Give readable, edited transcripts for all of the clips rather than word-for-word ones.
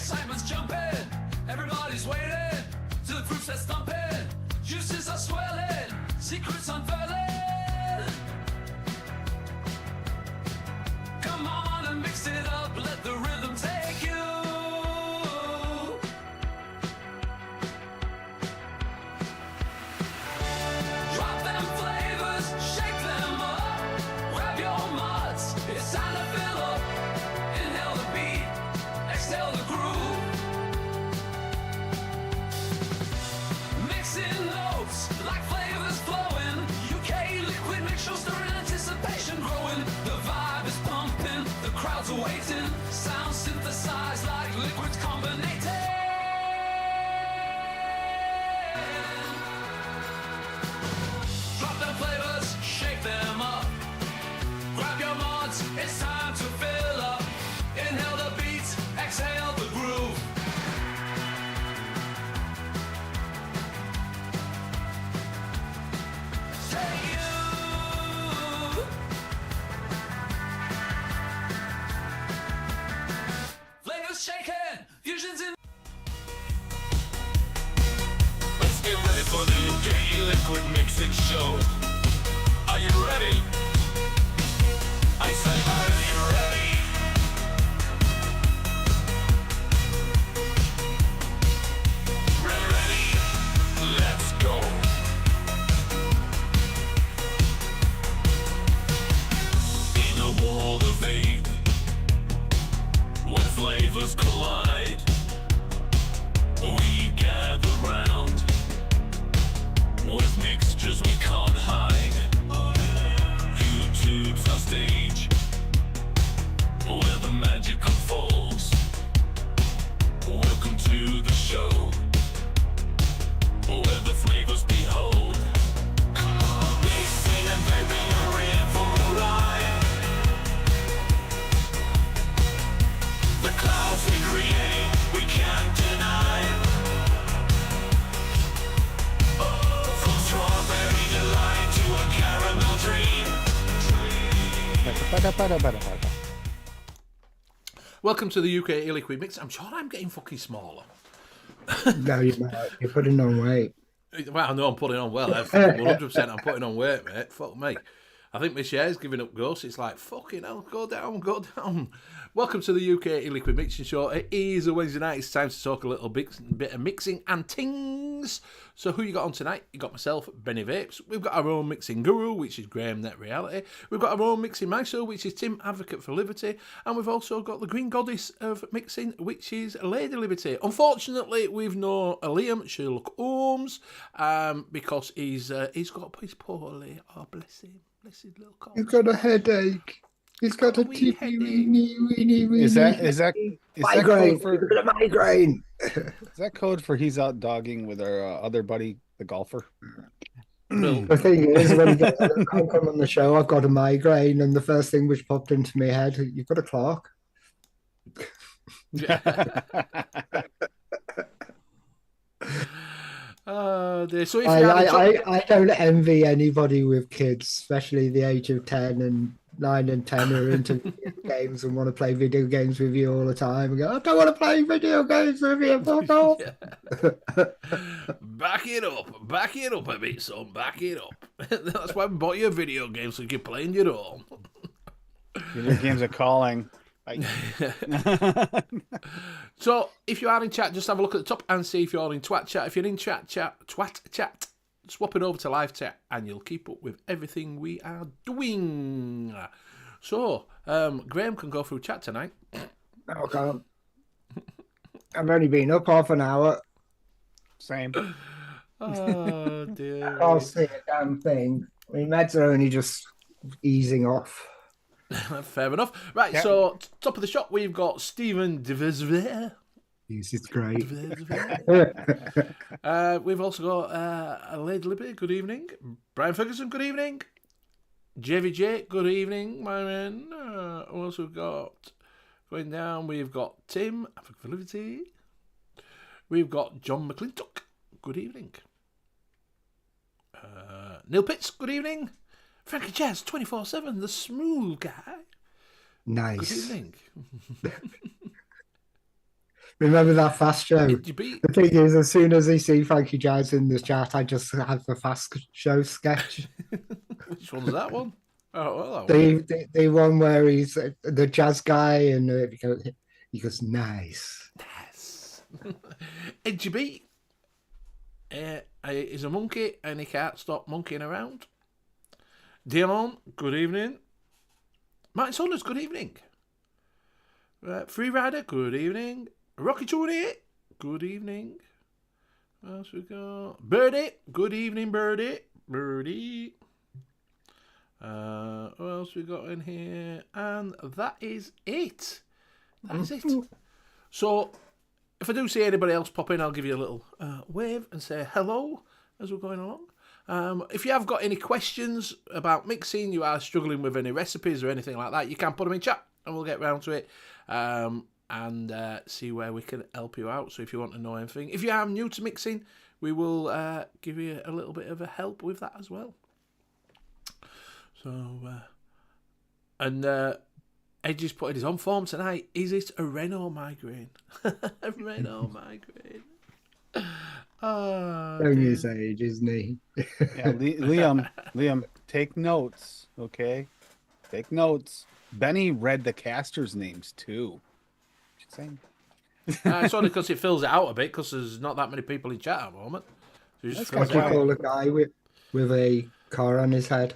Excitement's jumping, everybody's waiting till the fruits are stumping, juices are swelling, secrets unfurling. Come on and mix it up, let the rhythm take you. Drop them flavors, shake them up, grab your muds, it's time to fill up. Inhale the beat, exhale the groove. Mixing notes like flavors flowing. U.K.E-liquid mix show, stirring anticipation growing. The vibe is pumping, the crowds are waiting. Sound synthesized like liquids combinating. Drop them flavors, shake them up. Grab your mods, it's time to fill up. Inhale the beats, exhale the groove. Take you. Flavors shaking, fusions in. Let's get ready for the U.K.E-liquid Mixing Show. Are you ready? I said, are you ready? Ready? Let's go. In a world of vape, where flavors collide, we gather round with mixtures we can't hide. YouTube's our stage, where the magic unfolds. Welcome to the show, where the flavors behold. Mixing and vaping are in for a ride. The clouds we create, we can't deny. From strawberry delight to a caramel dream. Welcome to the U.K.E-liquid mix. I'm sure I'm getting fucking smaller. No, you're not. You're putting on weight. Well, I know I'm putting on well. 100% I'm putting on weight, mate. Fuck me. I think my share's giving up ghosts. It's like, fucking hell, go down, go down. Welcome to the U.K.E-liquid Mixing Show. It is a Wednesday night. It's time to talk a little bit of mixing and tings. So who you got on tonight? You got myself, Benny Vapes. We've got our own mixing guru, which is Graham Net Reality. We've got our own mixing maestro, which is Tim, Advocate for Liberty. And we've also got the green goddess of mixing, which is Lady Liberty. Unfortunately, we've no Liam Sherlock Holmes, because he's got his poorly. Oh, bless him. Bless his little cock. He's got a headache. He's got a wee weeny. Is that migraine? code for, He's got a migraine. is that code for he's out dogging with our other buddy, the golfer? The thing is, when I come on the show, I've got a migraine, and the first thing which popped into my head, you've got a clock. Dear. So if I don't envy anybody with kids, especially the age of 10 and 9 and 10 who are into video games and want to play video games with you all the time and go, I don't want to play video games with you, fuck off. Back it up a bit, son, back it up. That's why we bought you a video game so you can play on your own. Video games are calling. So if you are in chat, just have a look at the top and see if you're in twat chat. If you're in twat chat, swap it over to live chat and you'll keep up with everything we are doing. So Graham can go through chat tonight. Okay. I've only been up half an hour. Same. Oh dear. I can't see a damn thing. I mean, meds are only just easing off. Fair enough. Right, so top of the shop, we've got Stephen Devisver. Yes, it's great. We've also got Lady Liberty, good evening. Brian Ferguson, good evening. JVJ, good evening, my man. Also got, going down, we've got Tim, Advocate for Liberty. We've got John McClintock, good evening. Neil Pitts, good evening. Frankie Jazz, 24/7, the smooth guy. Nice. Good evening. Remember that fast show? Did you beat? The thing is, as soon as I see Frankie Giles in the chat, I just have the fast show sketch. Which one's that one? Oh, well, that one. The one where he's the jazz guy and he goes nice. Yes. Did you beat? He's a monkey and he can't stop monkeying around. Dion, good evening. Martin Saunders, good evening. Free Rider, good evening. Rocky 28, good evening. What else we got? Birdie, good evening, Birdie. Birdie. What else we got in here? And that is it. That is it. So, if I do see anybody else pop in, I'll give you a little wave and say hello as we're going along. If you have got any questions about mixing, you are struggling with any recipes or anything like that, you can put them in chat and we'll get round to it and see where we can help you out. So if you want to know anything, if you are new to mixing, we will give you a little bit of a help with that as well. So, Edge is putting his on form tonight. Is it a Renault migraine? A Renault migraine. Oh, Showing his age, isn't he? Yeah, Liam, take notes, okay? Take notes. Benny read the casters' names too. Just saying. It's only because it fills it out a bit because there's not that many people in chat at the moment. So you just What do you call a guy with a car on his head?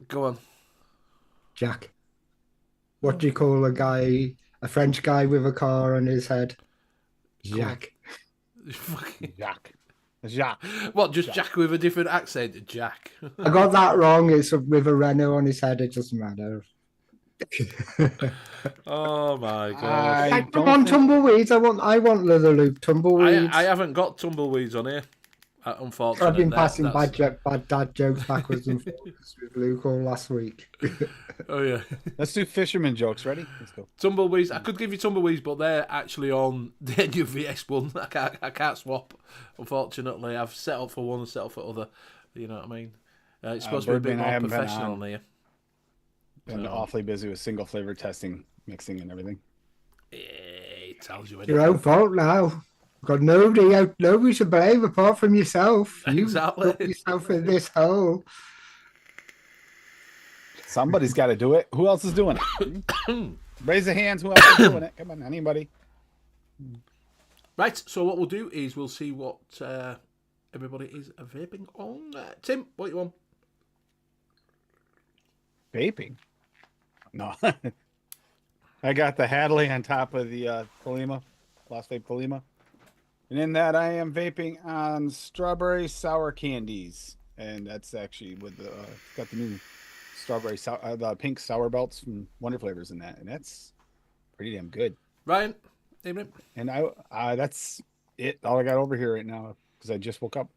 Go on. Jack. What do you call a French guy with a car on his head? Jack. Jacques. What, just Jack with a different accent? Jack. I got that wrong. It's with a Renault on his head. It doesn't matter. Oh my god! I want tumbleweeds. I want leather loop tumbleweeds. I haven't got tumbleweeds on here. Unfortunately, I've been passing bad dad jokes backwards and forwards with Luke all last week. Oh yeah. Let's do fisherman jokes. Ready? Let's go. Tumbleweeds. I could give you tumbleweeds, but they're actually on the NUVS one. I can't swap. Unfortunately, I've set up for one and set up for other. You know what I mean? It's supposed to be a bit more professional here. Been awfully busy with single flavor testing, mixing, and everything. It tells you Your own fault now. Got nobody to blame apart from yourself. Exactly. You put yourself in this hole. Somebody's got to do it. Who else is doing it? Raise the hands. Who else is doing it? Come on, anybody. Right. So what we'll do is we'll see what everybody is vaping on. Tim, what you want? Vaping? No. I got the Hadley on top of the Polima, Lost Vape Polima. And in that, I am vaping on strawberry sour candies. And that's actually with the, got the new strawberry, the pink sour belts from Wonder Flavors in that. And that's pretty damn good. Ryan, evening. And that's it. All I got over here right now because I just woke up.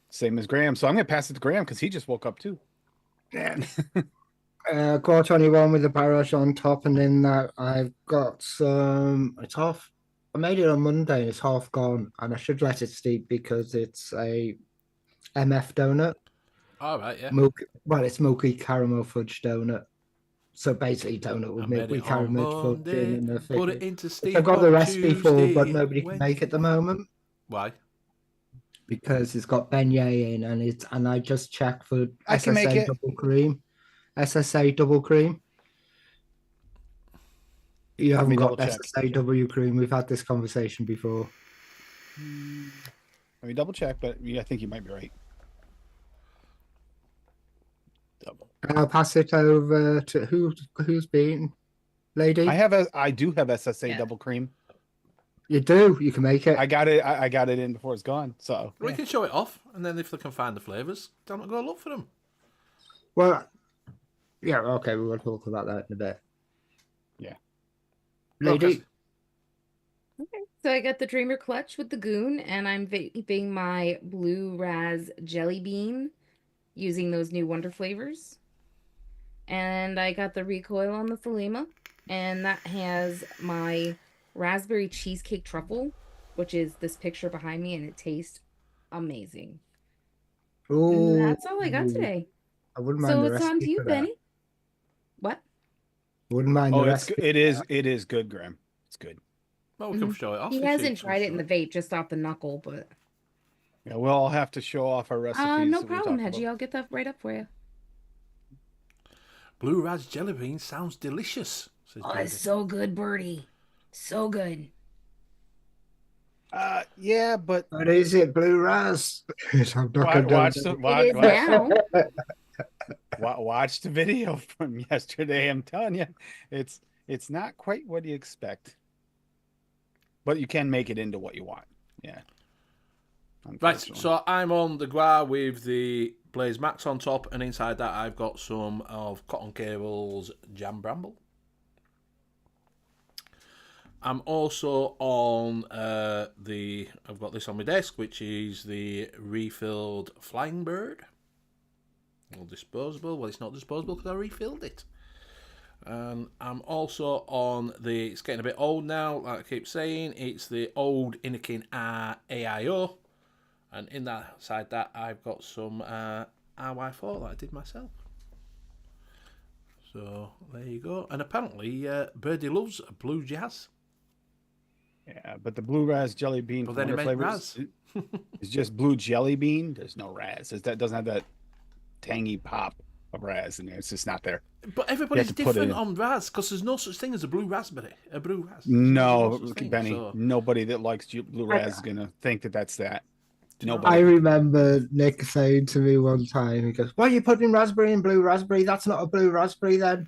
Same as Graham. So I'm going to pass it to Graham because he just woke up too. Yeah. Core 21 with the barrage on top, and then that I've got some. It's half. I made it on Monday, and it's half gone, and I should let it steep because it's a MF donut. All right, yeah. It's milky caramel fudge donut. So basically, donut with milky caramel fudge in and put it into steep. I've got the recipe for, but nobody can make it at the moment. Why? Because it's got beignet in, and I just checked for I can make SSA it. double cream. SSA double cream. You haven't got SSA double cream. We've had this conversation before. Let me double check, but I think you might be right. Double. I'll pass it over to who's being lady. I do have SSA double cream. You do. You can make it. I got it. I got it in before it's gone. So we can show it off, and then if they can find the flavors, don't go look for them. Well, yeah. Okay, we'll talk about that in a bit. Yeah, lady. Okay, so I got the Dreamer Clutch with the Goon, and I'm vaping my Blue Raz Jelly Bean using those new Wonder Flavors. And I got the Recoil on the Thelema, and that has my Raspberry Cheesecake Truffle, which is this picture behind me, and it tastes amazing. Oh, And that's all I got today. I wouldn't mind So the it's on to recipe you, for that. Benny. What? Wouldn't mind the it recipe. is good, Graham. It's good. Well, we can show it off. He if hasn't it's tried it in the short. vape, just off the knuckle, but Yeah, we'll all have to show off our recipes. no that we problem, talked Hedgie. about. I'll get that right up for you. Blue Raz jelly bean sounds delicious. Says Oh, Birdie. it's so good, Birdie. So good. Yeah, but What is it, Blue Raz? I'm not gonna watch do the it. It is now. watch the video from yesterday. I'm telling you, it's not quite what you expect, but you can make it into what you want. Yeah. Right, Unfortunately. so I'm on the Gua with the Blaze Max on top, and inside that I've got some of Cotton Cable's Jam Bramble. I'm also on I've got this on my desk, which is the refilled Flying Bird. Well, disposable. Well, it's not disposable because I refilled it. And I'm also on it's getting a bit old now, like I keep saying, it's the old Innikin AIO. And in that side that I've got some RY4 that I did myself. So there you go. And apparently Birdie loves Blue Jazz. Yeah, but the blue Raz jelly bean But then it meant flavors is just blue jelly bean. There's no Raz. That doesn't have that tangy pop of Raz in there. It's just not there. But everybody's to put it different in. on Raz because there's no such thing as a blue raspberry. A blue Raz. No, There's such thing, Benny. so- Nobody that likes blue Raz is gonna think that that's that. Nobody. I remember Nick saying to me one time, he goes, "Why are you putting raspberry in blue raspberry? That's not a blue raspberry then."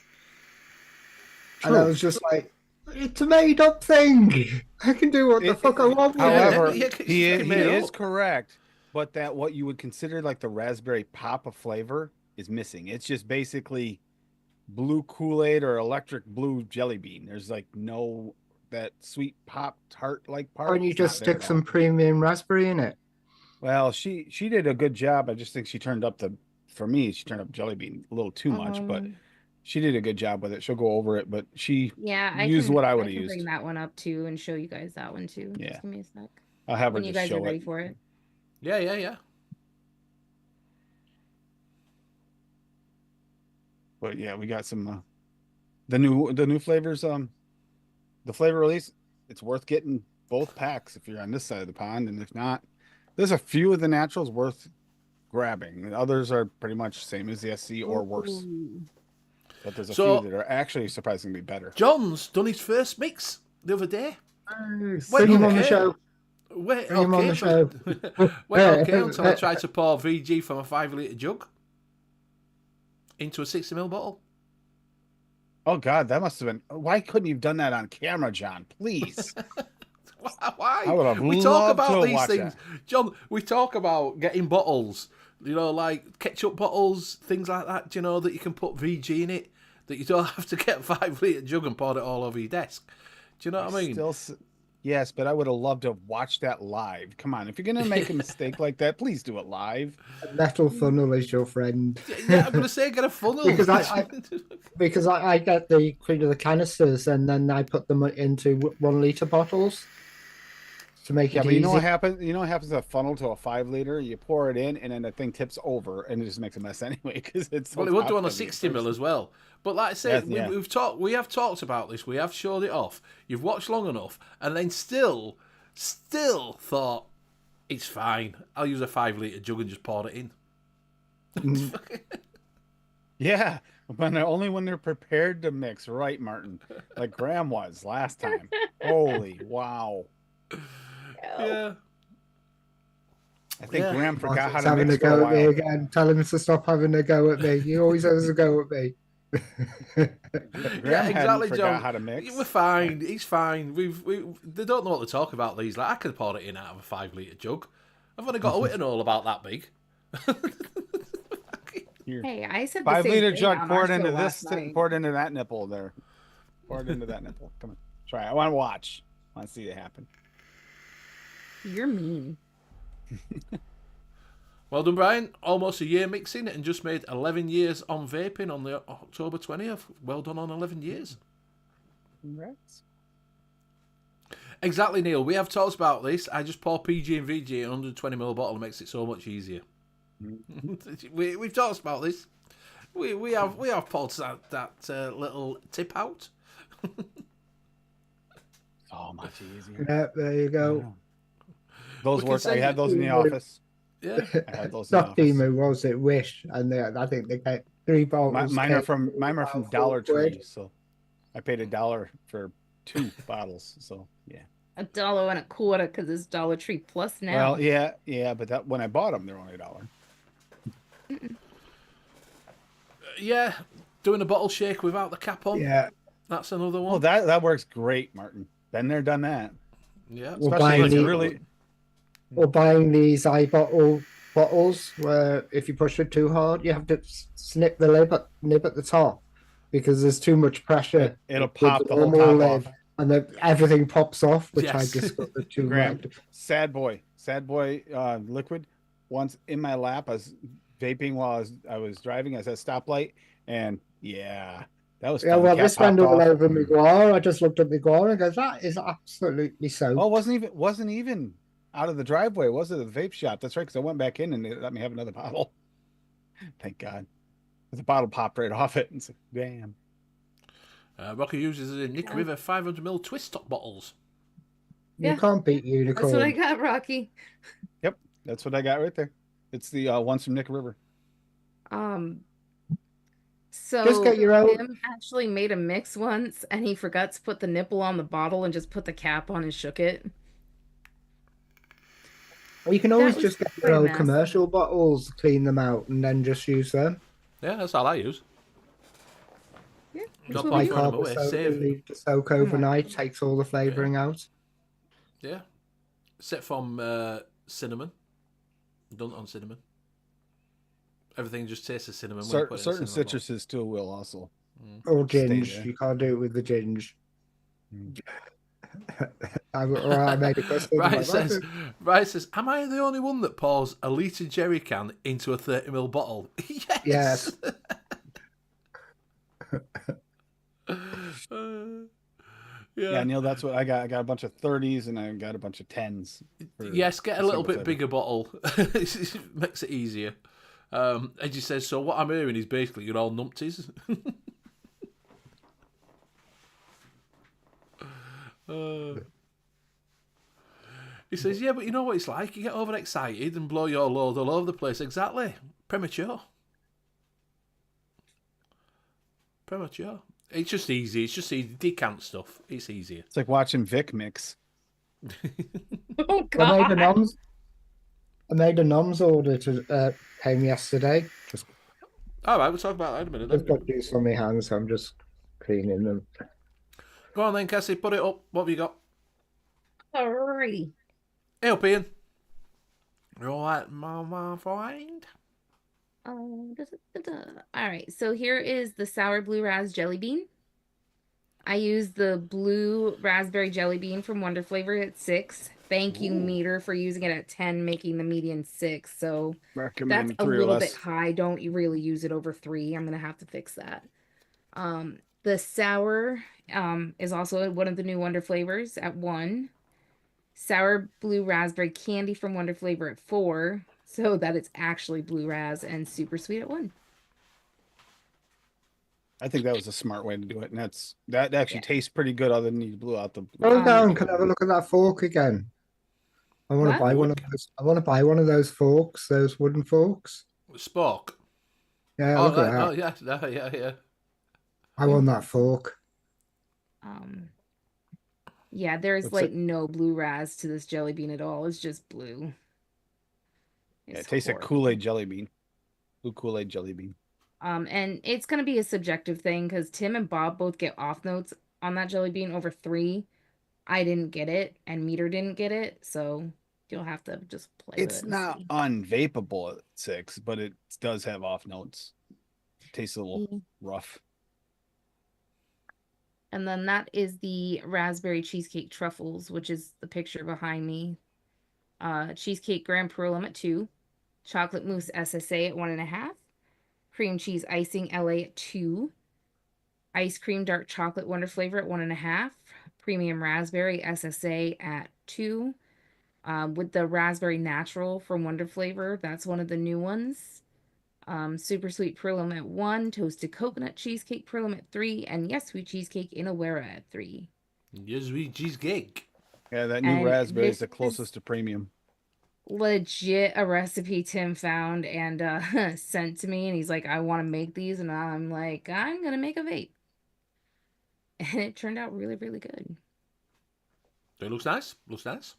And I True. was just like, "It's a made-up thing. I can do what the fuck I want with However, Yeah, he it's made is up. correct, but that what you would consider like the raspberry pop of flavor is missing. It's just basically blue Kool-Aid or electric blue jelly bean. There's like no that sweet pop tart like part. Why don't you It's not just there stick at some all. premium raspberry in it?" Well, she did a good job. I just think she turned up for me, she turned up jelly bean a little too much, but she did a good job with it. She'll go over it, but she Yeah, I used can, what I would have can used. bring that one up too and show you guys that one too. Yeah. Just give me a sec. I'll have her When you just guys are show ready it. for it. Yeah. But yeah, we got some the new flavors. The flavor release. It's worth getting both packs if you're on this side of the pond, and if not, there's a few of the naturals worth grabbing. The others are pretty much same as the SC or worse. But there's a So- few that are actually surprisingly better. John's done his first mix the other day. Bring him on the okay. show. Wait, Bring him on the show. okay, until I tried to pour VG from a 5-litre jug into a 60ml bottle. Oh God, that must have been. Why couldn't you have done that on camera, John? Please. Why? I would have We talk loved to about have these watched things, that. John. We talk about getting bottles, like ketchup bottles, things like that. Do you know that you can put VG in it, that you don't have to get a 5-litre jug and pour it all over your desk. Do you know what I mean? Yes, but I would have loved to have watched that live. Come on, if you're gonna make a mistake like that, please do it live. Metal funnel is your friend. Yeah, I'm gonna say get a funnel Because I get the canisters and then I put them into 1 litre bottles to make Yeah, it but you know easy. what happens? You know what happens to a funnel to a 5-liter? You pour it in, and then the thing tips over, and it just makes a mess anyway because it's. Well, it would do on a 60ml as well. But like I said, Yes, yeah. we have talked about this. We have showed it off. You've watched long enough, and then still thought it's fine. I'll use a 5-litre jug and just pour it in. Yeah, but only when they're prepared to mix, right, Martin? Like Graham was last time. Holy wow! Yeah. I think Graham forgot how He's to having mix a for a go at me while. again. Tell him to stop having a go at me. He always has a go at me. Graham Yeah, hadn't exactly, forgot John. how to mix. We're fine. He's fine. They don't know what to talk about these. Like I could pour it in out of a 5-litre jug. I've only got a Whitnall about that big. Here. Hey, I said the 5-liter same jug. thing Pour on it our into show this. last night. Pour it into that nipple there. Pour it into that nipple. Come on, try it. I want to watch. I want to see it happen. You're mean. Well done, Brian. Almost a year mixing and just made 11 years on vaping on the October 20th. Well done on 11 years. Congrats. Exactly, Neil. We have talked about this. I just pour PG and VG in a 120ml bottle. It makes it so much easier. We've talked about this. We have poured that little tip out. Oh, much easier. Yeah, there you go. Wow. Those We can worked. I send had you- those in the office. Yeah. I had those in the Not office. Timu, was it? Wish, and I think they get 3 bottles. Mine are came from for about Dollar £4. Tree, so I paid $1 for 2 bottles. So yeah. $1.25 because it's Dollar Tree Plus now. Well, yeah, but that when I bought them, they're only $1. Yeah. Doing a bottle shake without the cap on. Yeah, That's another one. Oh, that works great, Martin. Been there, done that. Yeah. We're Especially buying when you the- really. or buying these bottles where if you push it too hard, you have to snip the nib at the top because there's too much pressure. It'll with pop the whole normal top lid, off. and then everything pops off, which I Yes. discovered too Graham, much. sad boy liquid. Once in my lap, I was vaping while I was driving. I was at a stoplight, and yeah, that was Yeah, fun. well, Cap this went popped all off. over Miguel. I just looked at Miguel and goes, "That is absolutely soaked." Oh, it wasn't even out of the driveway. It wasn't the vape shop. That's right, because I went back in and they let me have another bottle. Thank God. The bottle popped right off it. And it's like, damn. Rocky uses the Nick Yeah. River 500ml twist top bottles. You Yeah. can't beat That's unicorn. what I got, Rocky. Yep, that's what I got right there. It's the ones from Nick River. So Just get your own- Tim actually made a mix once, and he forgot to put the nipple on the bottle and just put the cap on and shook it. Or you can always was just get quite your a old mess. commercial bottles, clean them out, and then just use them. Yeah, that's all I use. Yeah, No that's what point we throwing do. them away. Soak, Save. leave the soak overnight, takes all the flavouring out. Yeah. Except from cinnamon. Done on cinnamon. Everything just tastes of cinnamon. when you put it in a Certain cinnamon bowl. citruses still will also. Or Stay ginge. there. You can't do it with the ginge. Mm. I made a question. Right says, am I the only one that pours a litre jerry can into a 30ml bottle? Yes. Yes. Yeah, Neil, that's what I got. I got a bunch of 30s and I got a bunch of 10s. Yes, get a little bit single bigger bottle. It makes it easier. And she says, so what I'm hearing is basically you're all numpties. He says, yeah, but you know what it's like? You get overexcited and blow your load all over the place. Exactly. Premature. Premature. It's just easy. It's just easy. Decant stuff. It's easier. It's like watching Vic mix. Oh I made a noms order to came yesterday. Just All right, we'll talk about that in a minute. I've Then. got juice on my hands, so I'm just cleaning them. Go on then, Cassie. Put it up. What have you got? Alrighty. Hey up, Ian. Right, my friend. All right, so here is the sour blue ras jelly bean. I use the blue raspberry jelly bean from Wonder Flavor at 6. Thank you, Meter, for using it at 10, making the median 6. So Recommend that's a 3 or little less. bit high. Don't you really use it over 3. I'm gonna have to fix that. The sour is also one of the new Wonder Flavors at 1. Sour blue raspberry candy from Wonder Flavor at 4, so that it's actually blue ras, and super sweet at 1. I think that was a smart way to do it, and that actually tastes pretty good. Other than you blew out the. Go down. Can I have a look at that fork again? I want to What? buy one of those. I want to buy one of those forks, those wooden forks. Spork. Yeah, Oh, look at that. oh yeah, no, yeah. I want that fork. Yeah, there's Looks like like- no blue ras to this jelly bean at all. It's just blue. Yeah, it It's tastes like horrible. Kool-Aid jelly bean. Blue Kool-Aid jelly bean. And it's gonna be a subjective thing because Tim and Bob both get off notes on that jelly bean over 3. I didn't get it, and Meter didn't get it, so you'll have to just play with It's it and not see. unvapable at 6, but it does have off notes. Tastes a little rough. And then that is the raspberry cheesecake truffles, which is the picture behind me. Cheesecake Grand Pearlum at 2, chocolate mousse SSA at 1.5, cream cheese icing LA at 2, ice cream dark chocolate Wonder Flavor at 1.5, premium raspberry SSA at 2, with the raspberry natural from Wonder Flavor. That's one of the new ones. Super sweet Pearlum at 1, toasted coconut cheesecake Pearlum at 3, and yes, sweet cheesecake in Awera at 3. Yes, cheesecake. Yeah, that new And raspberry is this the closest to premium. legit a recipe Tim found and sent to me, and he's like, I want to make these, and I'm like, I'm gonna make a vape. And it turned out really, really good. It looks nice. Looks nice.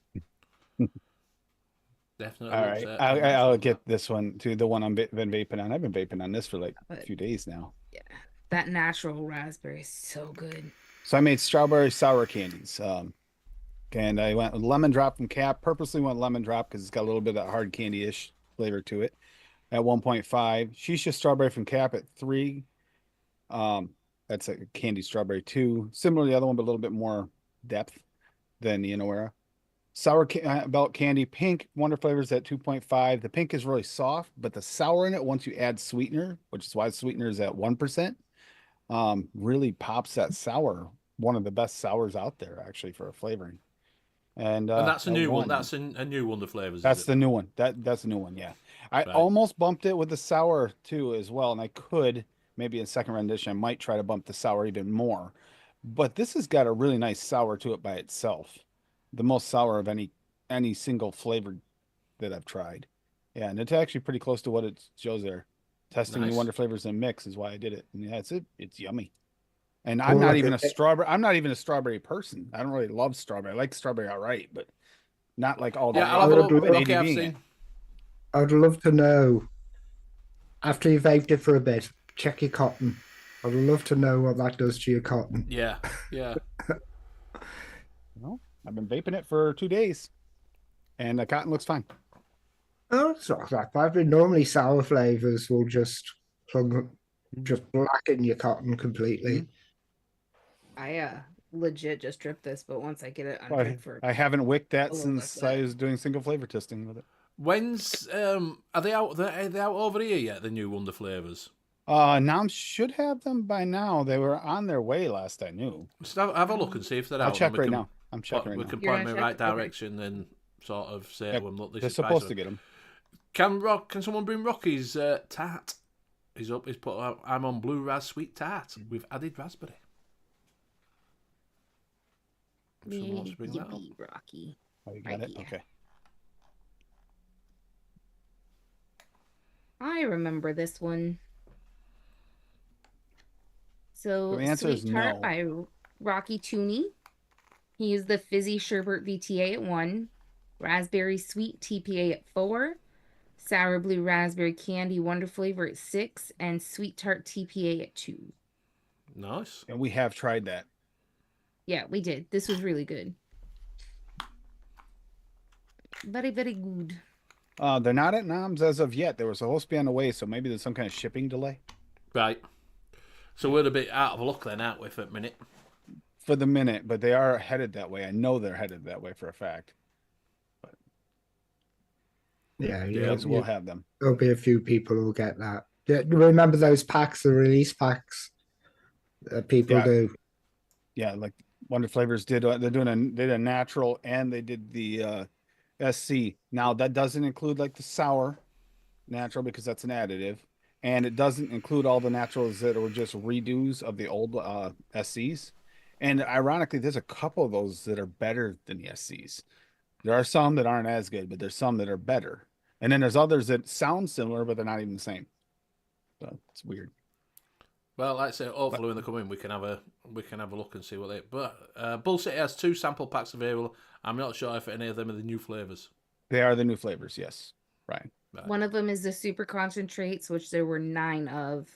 Definitely All looks. right, Nice I'll like get that. this one too. The one been vaping on. I've been vaping on this for like a But few days now. yeah, that natural raspberry is so good. So I made strawberry sour candies. And I went with lemon drop from Cap. Purposely went lemon drop because it's got a little bit of hard candy-ish flavor to it. At 1.5, shisha strawberry from Cap at 3. That's a candy strawberry 2. Similar to the other one, but a little bit more depth than the Innoera. Sour belt candy pink wonder flavors at 2.5. The pink is really soft, but the sour in it, once you add sweetener, which is why the sweetener is at 1%, really pops that sour. One of the best sours out there actually for a flavoring. And that's a at new one. 1. That's a new one. The flavors. That's Is the it? new one. That's a new one. Yeah, I Right. almost bumped it with the sour too as well, and I could maybe in second rendition I might try to bump the sour even more, but this has got a really nice sour to it by itself, the most sour of any single flavor that I've tried. Yeah, and it's actually pretty close to what it shows there. Testing new Nice. wonder flavors and mix is why I did it. And yeah, it's yummy. And Well, look, I'm not even a strawberry person. I don't really love strawberry. I like strawberry outright, but not like all the Yeah, way. I'll have a look. would love- Rocky, I've ADVing seen. it. I'd love to know, after you've vaped it for a bit, check your cotton. I'd love to know what that does to your cotton. Yeah, yeah. Well, I've been vaping it for 2 days, and the cotton looks fine. Oh, it's not that bad. But normally sour flavors will just blacken your cotton completely. I legit just dripped this, but once I get it Well, under for I haven't wicked that a little bit since of I that. was doing single flavor testing with it. When's are they out? Are they out over here yet? The new Wonder flavors. Nam should have them by now. They were on their way last I knew. Just have a look and see if they're out. I'll and check we right can now. I'm checking right we now. can You're point them in gonna the right check? Okay. direction and sort of say Yeah, to them, look, this They're is supposed price. to get them. Can someone bring Rocky's tart? He's up. He's put. I'm on blue ras sweet tart with added raspberry. If someone wants to bring that up. Yippee, Rocky. Oh, you got Right it? here. Okay. I remember this one. So, The answer is Sweet Tart no. by Rocky Tooney. He used the Fizzy Sherbet VTA at 1, Raspberry Sweet TPA at 4, Sour Blue Raspberry Candy Wonder Flavor at 6, and Sweet Tart TPA at 2. Nice. And we have tried that. Yeah, we did. This was really good. Very, very good. They're not at Nam's as of yet. They were supposed to be on the way, so maybe there's some kind of shipping delay. Right. So we're a bit out of luck then, aren't we, for a minute? For the minute, but they are headed that way. I know they're headed that way for a fact. Yeah, Yes, we'll have them. there'll be a few people who'll get that. Yeah, remember those packs, the release packs that people Yeah. do? Yeah, like Wonder Flavors did. They did a natural, and they did the SC. Now that doesn't include like the sour natural because that's an additive, and it doesn't include all the naturals that were just redos of the old SCs. And ironically, there's a couple of those that are better than the SCs. There are some that aren't as good, but there's some that are better. And then there's others that sound similar, but they're not even the same. So it's weird. Well, like I say, hopefully when they come in, we can have a look and see what they. But Bull City has 2 sample packs available. I'm not sure if any of them are the new flavors. They are the new flavors, yes. Right. One of them is the super concentrates, which there were 9 of,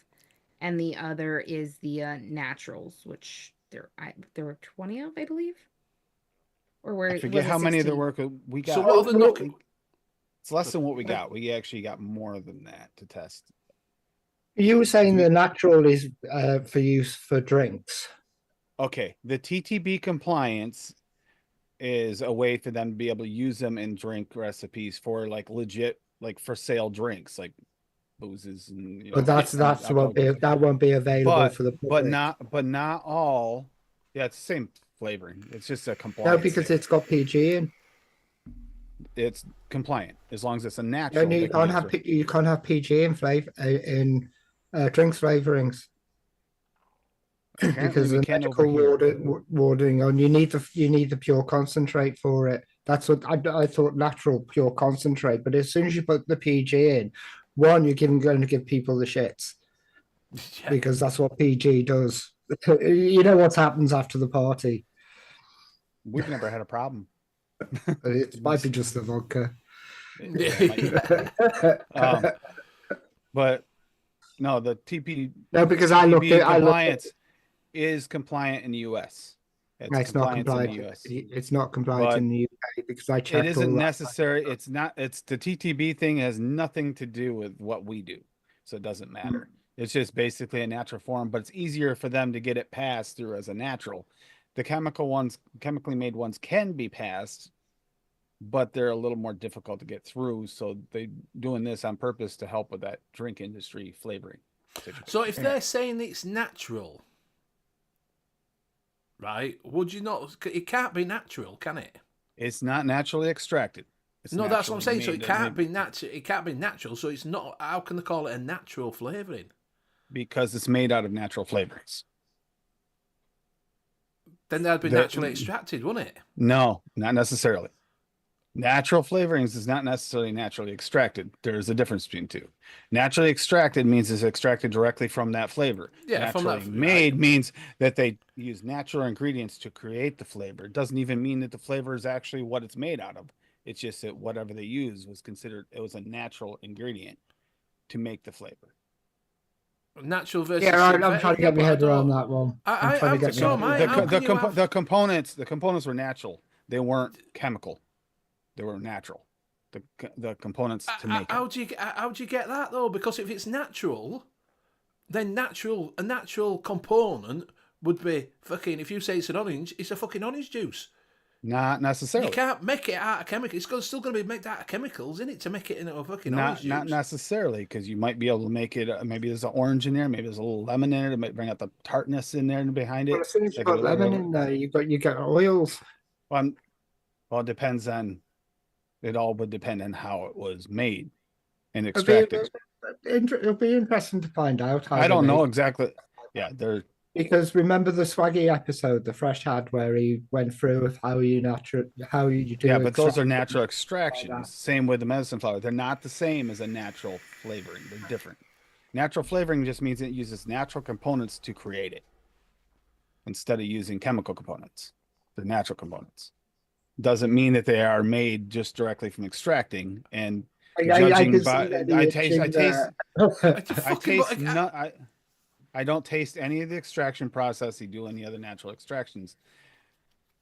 and the other is the naturals, which there were 20 of, I believe. Or where I forget how many there 16? were. We got. So what are the knock? It's less than what we got. We actually got more than that to test. You were saying the natural is for use for drinks. Okay, the TTB compliance is a way for them to be able to use them in drink recipes for like legit, like for sale drinks, like boozes and. But that won't be available for the public. but not all. Yeah, it's the same flavoring. It's just a No, compliance. because it's got PG in. It's compliant as long as it's a natural. No, you can't have PG in flavor in drinks flavorings. because we the can't medical overheat. warding on you need the pure concentrate for it. That's what I thought, natural pure concentrate. But as soon as you put the PG in, one, you're going to give people the shits Yeah. because that's what PG does. You know what happens after the party. We've never had a problem. It might be just the vodka. Yeah, it might be. But no, the No, because I looked TPB at compliance is compliant in the US. it's not compliant. in the US. It's not compliant But in the UK because I checked. It isn't all that. necessary. It's not. It's the TTB thing has nothing to do with what we do, so it doesn't matter. It's just basically a natural form, but it's easier for them to get it passed through as a natural. The chemically made ones can be passed, but they're a little more difficult to get through. So they doing this on purpose to help with that drink industry flavoring. So if they're saying it's natural, right? Would you not? It can't be natural, can it? It's not naturally extracted. It's No, that's what I'm saying. So it naturally can't made be natural. It can't be natural. So it's not. How can they call it a natural flavoring? because it's made out of natural flavorings. Then they'd be naturally extracted, wouldn't it? No, not necessarily. Natural flavorings is not necessarily naturally extracted. There's a difference between two. Naturally extracted means it's extracted directly from that flavor. Yeah, from naturally that made means that they use natural ingredients to create the flavor. It doesn't even mean that the flavor is actually what it's made out of. It's just that whatever they use was considered, it was a natural ingredient to make the flavor. Natural versus Yeah, I'm synthetic, trying to get my head around that one. The components were natural. They weren't chemical. They were natural. The components to make it. How do you get that though? Because if it's natural, then a natural component would be fucking. If you say it's an orange, it's a fucking orange juice. Not necessarily. You can't make it out of chemicals. It's still going to be made out of chemicals, isn't it, to make it into a fucking orange juice? Not necessarily, because you might be able to make it. Maybe there's an orange in there. Maybe there's a little lemon in it. It might bring out the tartness in there and behind it. Well, as soon as you Like put lemon in there, you get oils. Well, it depends on. It all would depend on how it was made and extracted. It'll be interesting to find out how. I don't know exactly. Yeah, they're. Because remember the Swaggy episode the Fresh had where he went through with how you do. Yeah, but those are natural extractions. Same with the medicine flower. They're not the same as a natural flavoring. They're different. Natural flavoring just means it uses natural components to create it instead of using chemical components. They're natural components. Doesn't mean that they are made just directly from extracting. And I don't taste any of the extraction process. They do any other natural extractions.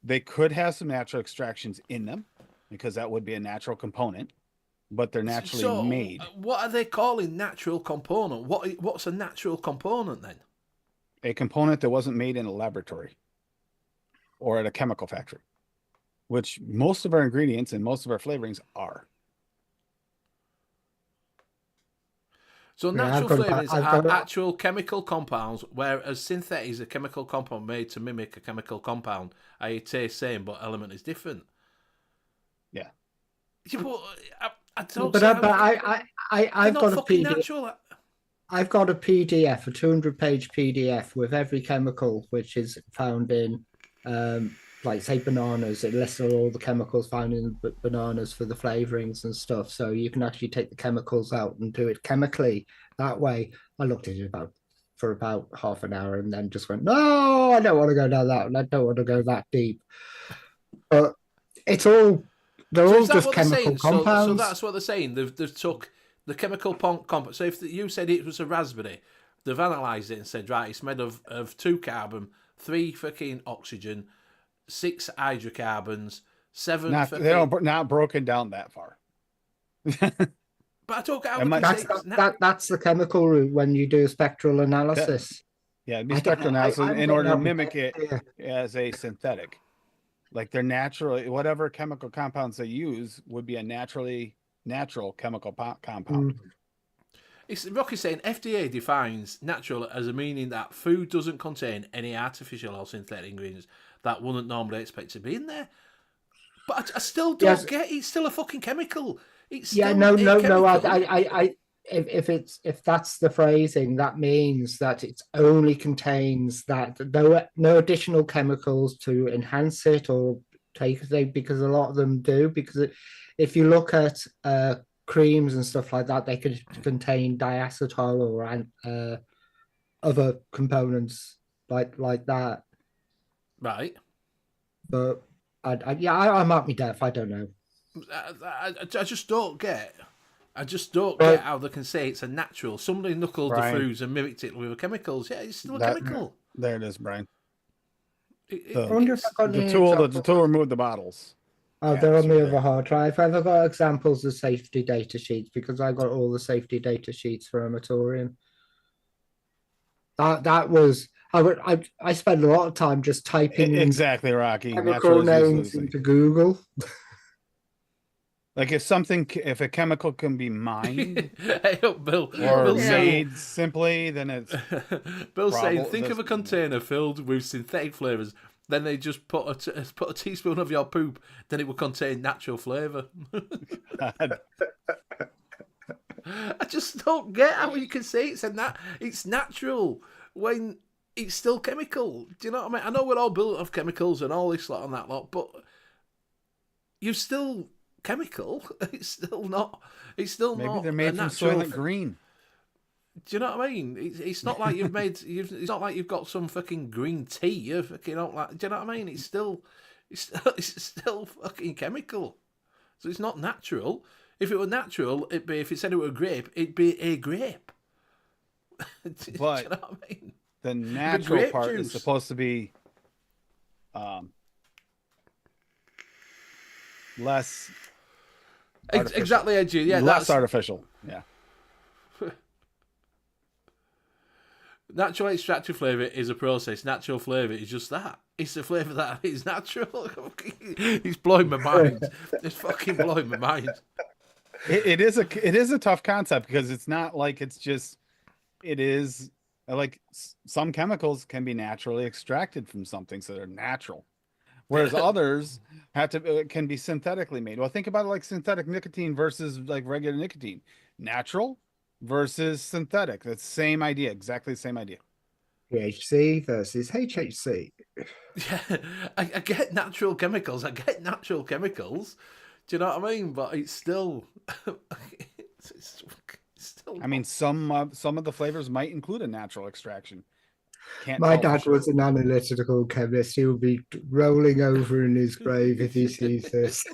They could have some natural extractions in them because that would be a natural component, but they're naturally made. What are they calling natural component? What's a natural component then? A component that wasn't made in a laboratory or at a chemical factory, which most of our ingredients and most of our flavorings are. So natural flavourings are actual chemical compounds, whereas synthetic is a chemical compound made to mimic a chemical compound. I taste same, but element is different. Yeah. Yeah, I've got a PDF. I've got a PDF, a 200-page PDF with every chemical which is found in, like say bananas. It lists all the chemicals found in bananas for the flavorings and stuff. So you can actually take the chemicals out and do it chemically that way. I looked at it for about half an hour and then just went, no, I don't want to go down that. I don't want to go that deep. But they're all just chemical compounds. So that's what they're saying. They've took the chemical compound. So if you said it was a raspberry, they've analysed it and said, right, it's made of 2 carbon, 3 fucking oxygen, 6 hydrocarbons, 7. They're not broken down that far. But I don't get how that's the chemical route when you do a spectral analysis. Yeah, it'd be spectral analysis in order to mimic it as a synthetic. Like they're naturally, whatever chemical compounds they use would be a natural chemical compound. It's Rocky's saying FDA defines natural as a meaning that food doesn't contain any artificial or synthetic ingredients that wouldn't normally expect to be in there. But I still don't get it. It's still a fucking chemical. It's still no. if that's the phrasing, that means that it only contains that, no additional chemicals to enhance it or take it, because a lot of them do. Because if you look at creams and stuff like that, they could contain diacetyl or other components like that. Right. But I might be deaf. I don't know. I just don't get. I just don't Right. get how they can say it's a natural. Somebody knuckled Brian. the foods and mimicked it with the chemicals. Yeah, it's still a That- chemical. There it is, Brian. It- I wonder if it's- I got The any tool examples. removed the bottles. Oh, Yeah, they're on it's the right other there. hard drive. Have I got examples of safety data sheets? Because I got all the safety data sheets for Amatorium. That was I spent a lot of time just typing Exactly, Rocky. chemical Natural is names usually into Google. like if a chemical can be mined Hey, look, Bill. or Bill's saying, made simply, then it's Bill's saying, Bravo, think of a that's- container filled with synthetic flavours. Then they just put a teaspoon of your poop. Then it would contain natural flavour. I just don't get how you can say it's natural when it's still chemical. Do you know what I mean? I know we're all built of chemicals and all this lot and that lot, but you're still chemical. It's still not. It's still maybe not. they're a made from natural Soylent Green. Do you know what I mean? It's not like you've made. It's not like you've got some fucking green tea. You fucking don't like. Do you know what I mean? It's still fucking chemical. So it's not natural. If it were natural, it'd be. If it said it were a grape, it'd be a grape. Do you know But- what I mean? The natural grape part juice. is supposed to be less artificial. Exactly, Edgy. Yeah, less that's artificial. Yeah. natural extracted flavour is a process. Natural flavour is just that. It's a flavour that is natural. It's blowing my mind. It's fucking blowing my mind. It is a tough concept because it's not like it's just it is like some chemicals can be naturally extracted from something, so they're natural, whereas others have to can be synthetically made. Well, think about it like synthetic nicotine versus like regular nicotine. Natural versus synthetic. That's the same idea, exactly the same idea. THC versus HHC. Yeah, I get natural chemicals. Do you know what I mean? But it's still, it's still. I mean, some of the flavors might include a natural extraction. Can't My tell for dad sure. was an analytical chemist. He will be rolling over in his grave if he sees this.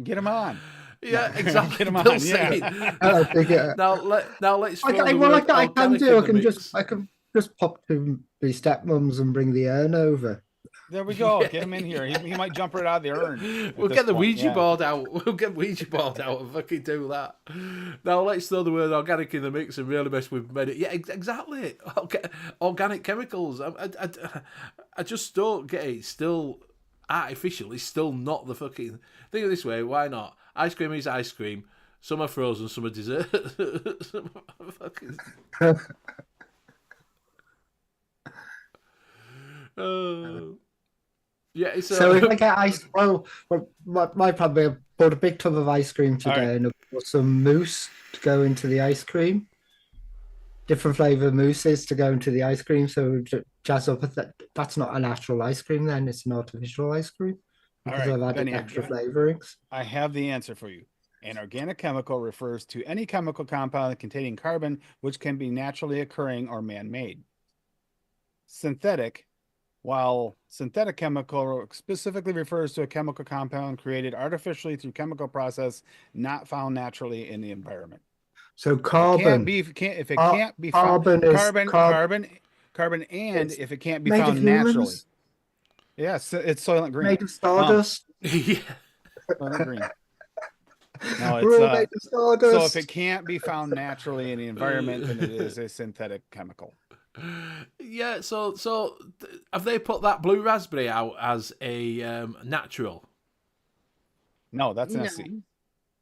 Get him on. Yeah, exactly. Get 'em on, Bill's yeah. saying. I think Now let's. throw I the can word do. I organic in the mix. can just pop to my stepmom's and bring the urn over. There we go. Get him in here. He might jump right out of the urn. at We'll this get the point, Ouija yeah. board out. We'll get Ouija board out and fucking do that. Now let's throw the word organic in the mix and really mess with many. Yeah, exactly. Organic chemicals. I just don't get it. It's still artificial. It's still not the fucking. Think of it this way. Why not? Ice cream is ice cream. Some are frozen. Some are dessert. Some are fucking. Yeah, it's So if I get ice, well my problem, I bought a big tub of ice cream today, right. and I bought some mousse to go into the ice cream. Different flavour mousses to go into the ice cream. So to jazz up with that. That's not a natural ice cream. Then it's an artificial ice cream All because right, I've added Benny, extra flavourings. I have the answer for you. An organic chemical refers to any chemical compound containing carbon which can be naturally occurring or man-made. Synthetic, while synthetic chemical specifically refers to a chemical compound created artificially through chemical process not found naturally in the environment. So If carbon. it can't be found, Carbon is carbon, and It's if it can't be made of found naturally. humans, Yes, it's Soylent Green. made of stardust. yeah. Soylent Green. No, We're all it's made of so stardust. if it can't be found naturally in the environment, then it is a synthetic chemical. Yeah, so have they put that blue raspberry out as a natural? No, that's No. nasty.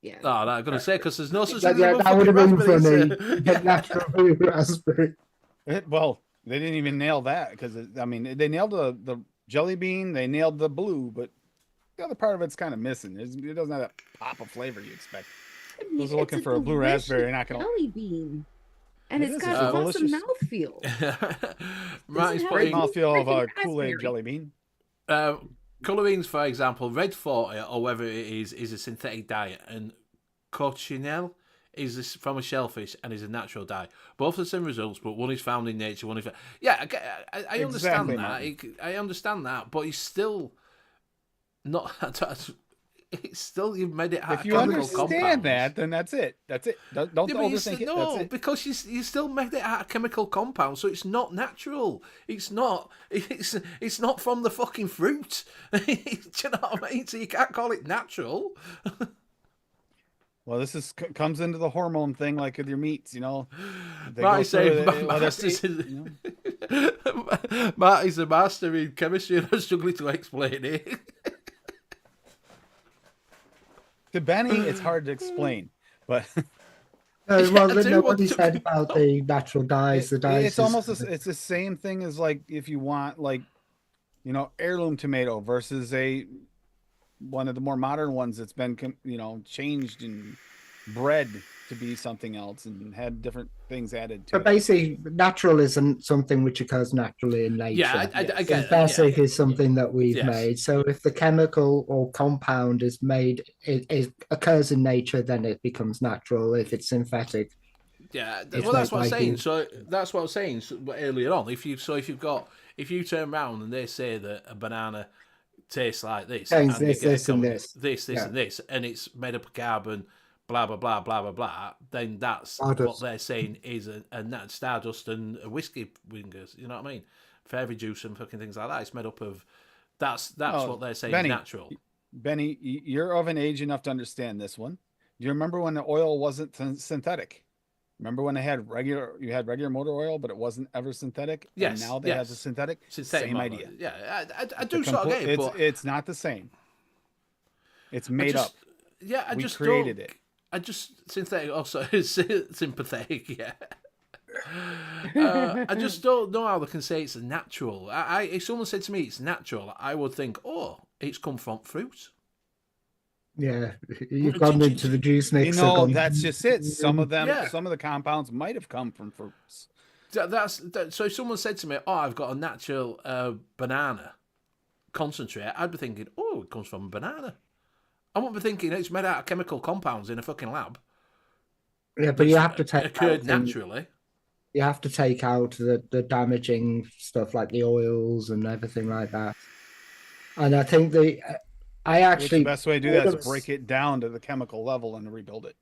Yeah. Oh, I'm going to say, because there's no such Yeah, thing as a that would have fucking been raspberry, funny. is there? Get natural raspberry. Well, they didn't even nail that because I mean they nailed the jelly bean, they nailed the blue, but the other part of it's kind of missing. It doesn't have that pop of flavor you expect. I mean, Those are looking it's for a blue raspberry. You're not delicious gonna. jelly bean, and It it's is, got it's an a awesome delicious- mouthfeel. Marty's have Great putting any- mouthfeel of a freaking Kool-Aid raspberry. jelly bean. colorings, for example, Red 40 or whatever it is a synthetic dye, and cochineal is this from a shellfish and is a natural dye. Both the same results, but one is found in nature, one is I understand Exactly, that. Martin. I understand that, but it's still not. It's still, you've made it. If you understand that, then that's it. That's it. Don't Yeah, but overthink it. That's no, it. because you still made it out of chemical compounds, so it's not natural. It's not. It's not from the fucking fruit. Do you know what I mean? So you can't call it natural. Well, this is comes into the hormone thing, like with your meats. You know, they Marty go saying through whether it's- Marty's a master in chemistry and I'm struggling to explain it. to Benny, it's hard to explain, but Well, I do no, what want he to- said about the natural dyes, the dyes. it's almost it's the same thing as like if you want like heirloom tomato versus one of the more modern ones that's been changed and bred to be something else and had different things added to But it. basically, natural isn't something which occurs naturally in nature. Yeah, I get it. Synthetic is something that we've Yes. made. So if the chemical or compound is made, it occurs in nature, then it becomes natural. If it's synthetic, Yeah, It's well, that's like what I'm saying. you- So that's what I was saying earlier on. If you turn around and they say that a banana tastes like this, Contains and you this, get a this, and comment, this. this, Yeah. and this, and it's made up of carbon, blah blah blah blah blah blah, then that's Stardust. what they're saying is a stardust and a whiskey wingers. You know what I mean? Fairy juice and fucking things like that. It's made up of. That's Oh, what they're saying Benny, is natural. Benny, you're of an age enough to understand this one. Do you remember when the oil wasn't synthetic? Remember when you had regular motor oil, but it wasn't ever synthetic? Yes, And now they have the yes. synthetic. Synthetic Same model. idea. Yeah, I do sort of get it, but It's not the same. It's made just- up. Yeah, I We just created don't- it. I just synthetic. Also, sympathetic. Yeah. I just don't know how they can say it's natural. If someone said to me it's natural, I would think, oh, it's come from fruit. yeah, you've gone into the juice mixer. That's just it. Some of them, Yeah. some of the compounds might have come from fruits. So if someone said to me, oh, I've got a natural banana concentrate, I'd be thinking, oh, it comes from a banana. I won't be thinking it's made out of chemical compounds in a fucking lab. Yeah, but you have to It take occurred out naturally. you have to take out the damaging stuff like the oils and everything like that. And I think I actually The best way to do that is break it down to the chemical level and rebuild it.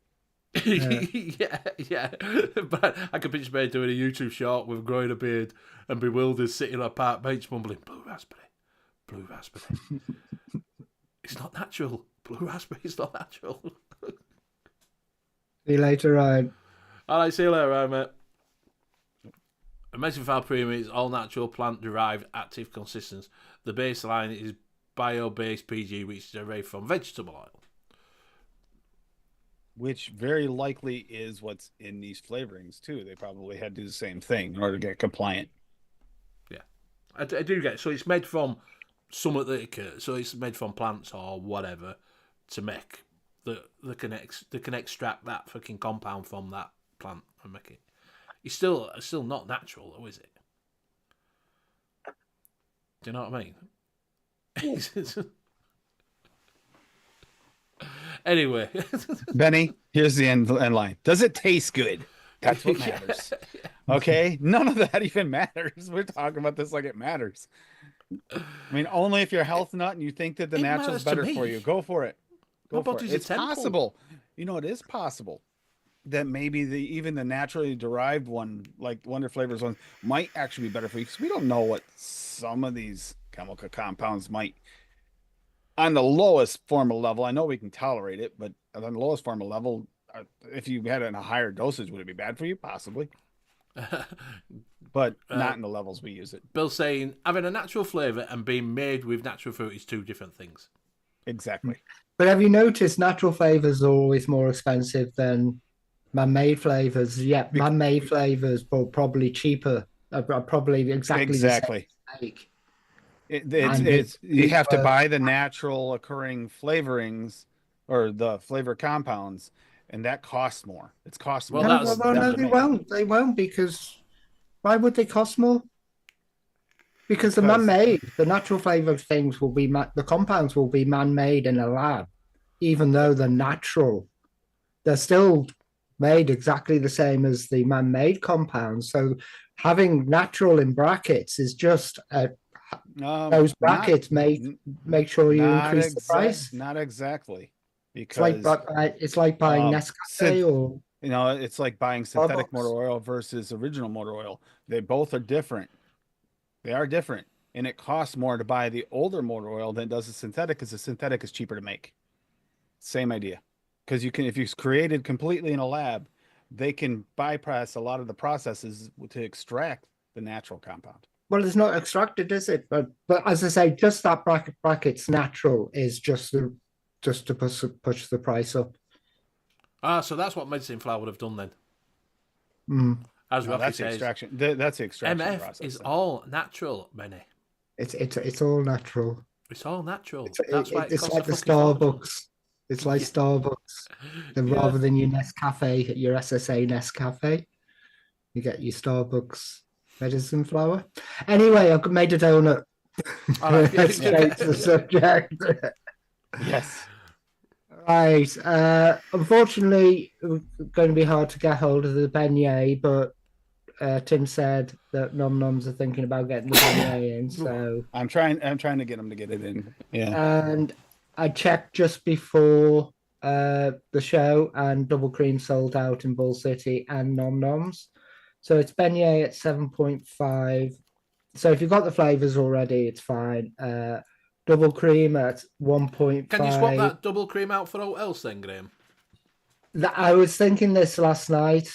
Yeah. But I could picture me doing a YouTube short with growing a beard and bewildered sitting on a park bench mumbling, blue raspberry. It's not natural. Blue raspberry is not natural. See you later, Ryan. All right, see you later, right, mate. Amazing Premium is all natural plant derived active consistence. The baseline is bio-based PG, which is derived from vegetable oil. Which very likely is what's in these flavorings too. They probably had to do the same thing in order to get compliant. Yeah, I do get it. So it's made from some of the, so it's made from plants or whatever to make they can extract that fucking compound from that plant and make it. It's still not natural, though, is it? Do you know what I mean? Anyway, Benny, here's the end line. Does it taste good? That's what matters. Okay, none of that even matters. We're talking about this like it matters. I mean, only if you're a health nut and you think that the It natural is matters to better for me. you. Go for it. My Go for it. body's a It's temple. possible. It is possible that maybe even the naturally derived one, like Wonder Flavors one, might actually be better for you because we don't know what some of these chemical compounds might. On the lowest formal level, I know we can tolerate it, but on the lowest formal level, if you had it in a higher dosage, would it be bad for you? Possibly. But not in the levels we use it. Bill saying having a natural flavour and being made with natural fruit is two different things. Exactly. But have you noticed natural flavors are always more expensive than man-made flavors? Yeah, man-made flavors are probably cheaper. Are probably exactly the same to make. It's you have to buy the natural occurring flavorings or the flavor compounds, and that costs more. It's cost Well, more. No, that's- for them no, to they make. won't. They won't, because why would they cost more? Because the Because- man-made, the natural flavour of things will be the compounds will be man-made in a lab, even though they're natural. They're still made exactly the same as the man-made compounds. So having natural in brackets is just those brackets make sure you increase the price. Not exactly, It's like because it's like buying um, Nescafe or it's like buying synthetic Starbucks. motor oil versus original motor oil. They both are different. They are different, and it costs more to buy the older motor oil than it does the synthetic, because the synthetic is cheaper to make. Same idea, because you can, if you create it completely in a lab, they can bypass a lot of the processes to extract the natural compound. well, it's not extracted, is it? But as I say, just that brackets natural is just to push the price up. So that's what medicine flour would have done then. Mm. As No, Rocky that's the says, extraction. That's the extraction MF process. is then. all natural, Benny. It's all natural. It's all natural. It's, That's why it's costs like a the fucking fortune. Starbucks. It's like Yeah. Starbucks. Then Yeah. rather than your Nescafe, your SSA Nescafe, you get your Starbucks medicine flour. Anyway, I've made a donut. All right, yeah, Let's change the subject. Yes. Right. Unfortunately, it's going to be hard to get hold of the beignet, but Tim said that Nom Noms are thinking about getting the beignet in. So, I'm trying to get them to get it in. Yeah. and I checked just before the show, and Double Cream sold out in Bull City and Nom Noms. So it's beignet at 7.5. So if you've got the flavors already, it's fine. Double cream at 1.5. Can you swap that double cream out for what else then, Graham? I was thinking this last night.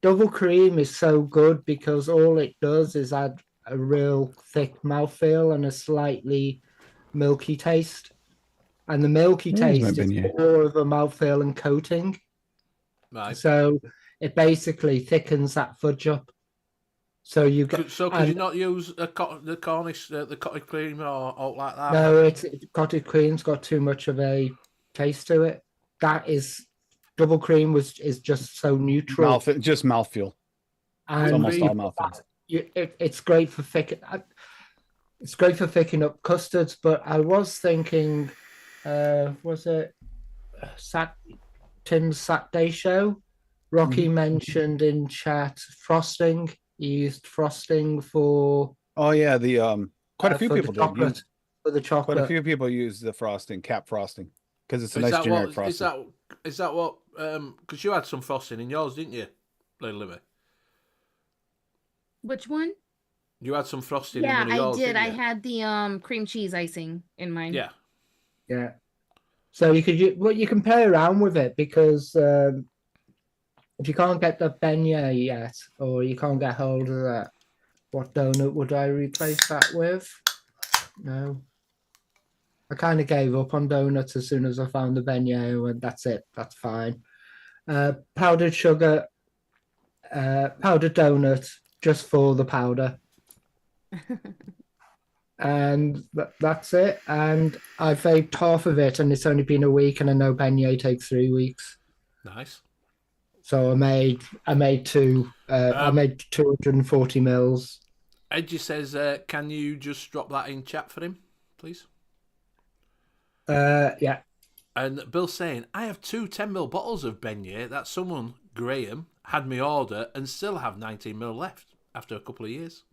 Double cream is so good because all it does is add a real thick mouthfeel and a slightly milky taste. And the milky Where's my taste is beignet? more of a mouthfeel and coating. Right. So it basically thickens that fudge up. So you get. So could you not use the Cornish, the cottage cream or like that? No, cottage cream's got too much of a taste to it. That is double cream is just so neutral. Just mouthfeel. And It's almost all mouthfeel. it's great for it's great for thickening up custards. But I was thinking, was it Tim's Saturday show? Rocky mentioned in chat frosting. He used frosting for Oh yeah, the quite a few for people the did. chocolate. For the chocolate. Quite a few people use the frosting, cap frosting, because it's a nice generic frosting. Is that what? Because you had some frosting in yours, didn't you, Little Libby? Which one? You had some frosting Yeah, in one of yours, I did. didn't I you? had the cream cheese icing in mine. Yeah. Yeah. So you can play around with it, because if you can't get the beignet yet, or you can't get hold of that, what donut would I replace that with? No. I kind of gave up on donuts as soon as I found the beignet, and that's it. That's fine. Powdered sugar, powdered donut, just for the powder. And that's it. And I vaped half of it, and it's only been a week, and I know beignet takes 3 weeks. Nice. So I made two. I made 240 mils. Edgy says, "Can you just drop that in chat for him, please?" Yeah. And Bill's saying, "I have 2 10ml bottles of beignet that someone, Graham, had me order, and still have 19ml left after a couple of years."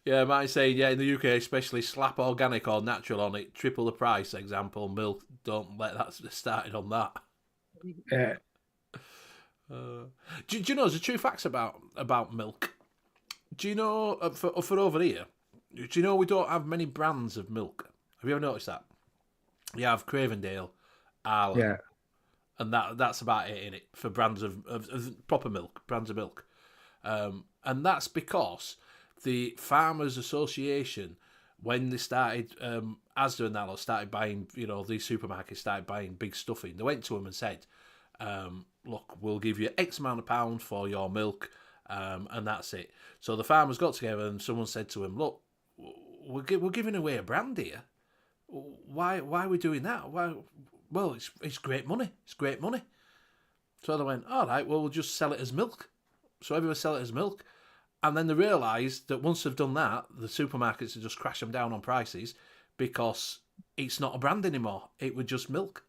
Yeah, Martin's saying, in the UK especially, slap organic or natural on it, triple the price. Example, milk. Don't let that started on that. Yeah. Do you know there's a true facts about milk? Do you know for over here? Do you know we don't have many brands of milk? Have you ever noticed that? You have Cravendale, Arla, Yeah. and that's about it in it for brands of proper milk, brands of milk, and that's because the Farmers Association, when they started, Asda and that lot started buying, these supermarkets started buying big stuffing. They went to them and said, "Look, we'll give you X amount of pounds for your milk, and that's it." So the farmers got together and someone said to him, "Look, we're giving away a brand here. why are we doing that? Why? Well, it's great money. It's great money. So they went, all right, well, we'll just sell it as milk. So everyone sell it as milk. And then they realised that once they've done that, the supermarkets would just crash them down on prices because it's not a brand anymore. It was just milk.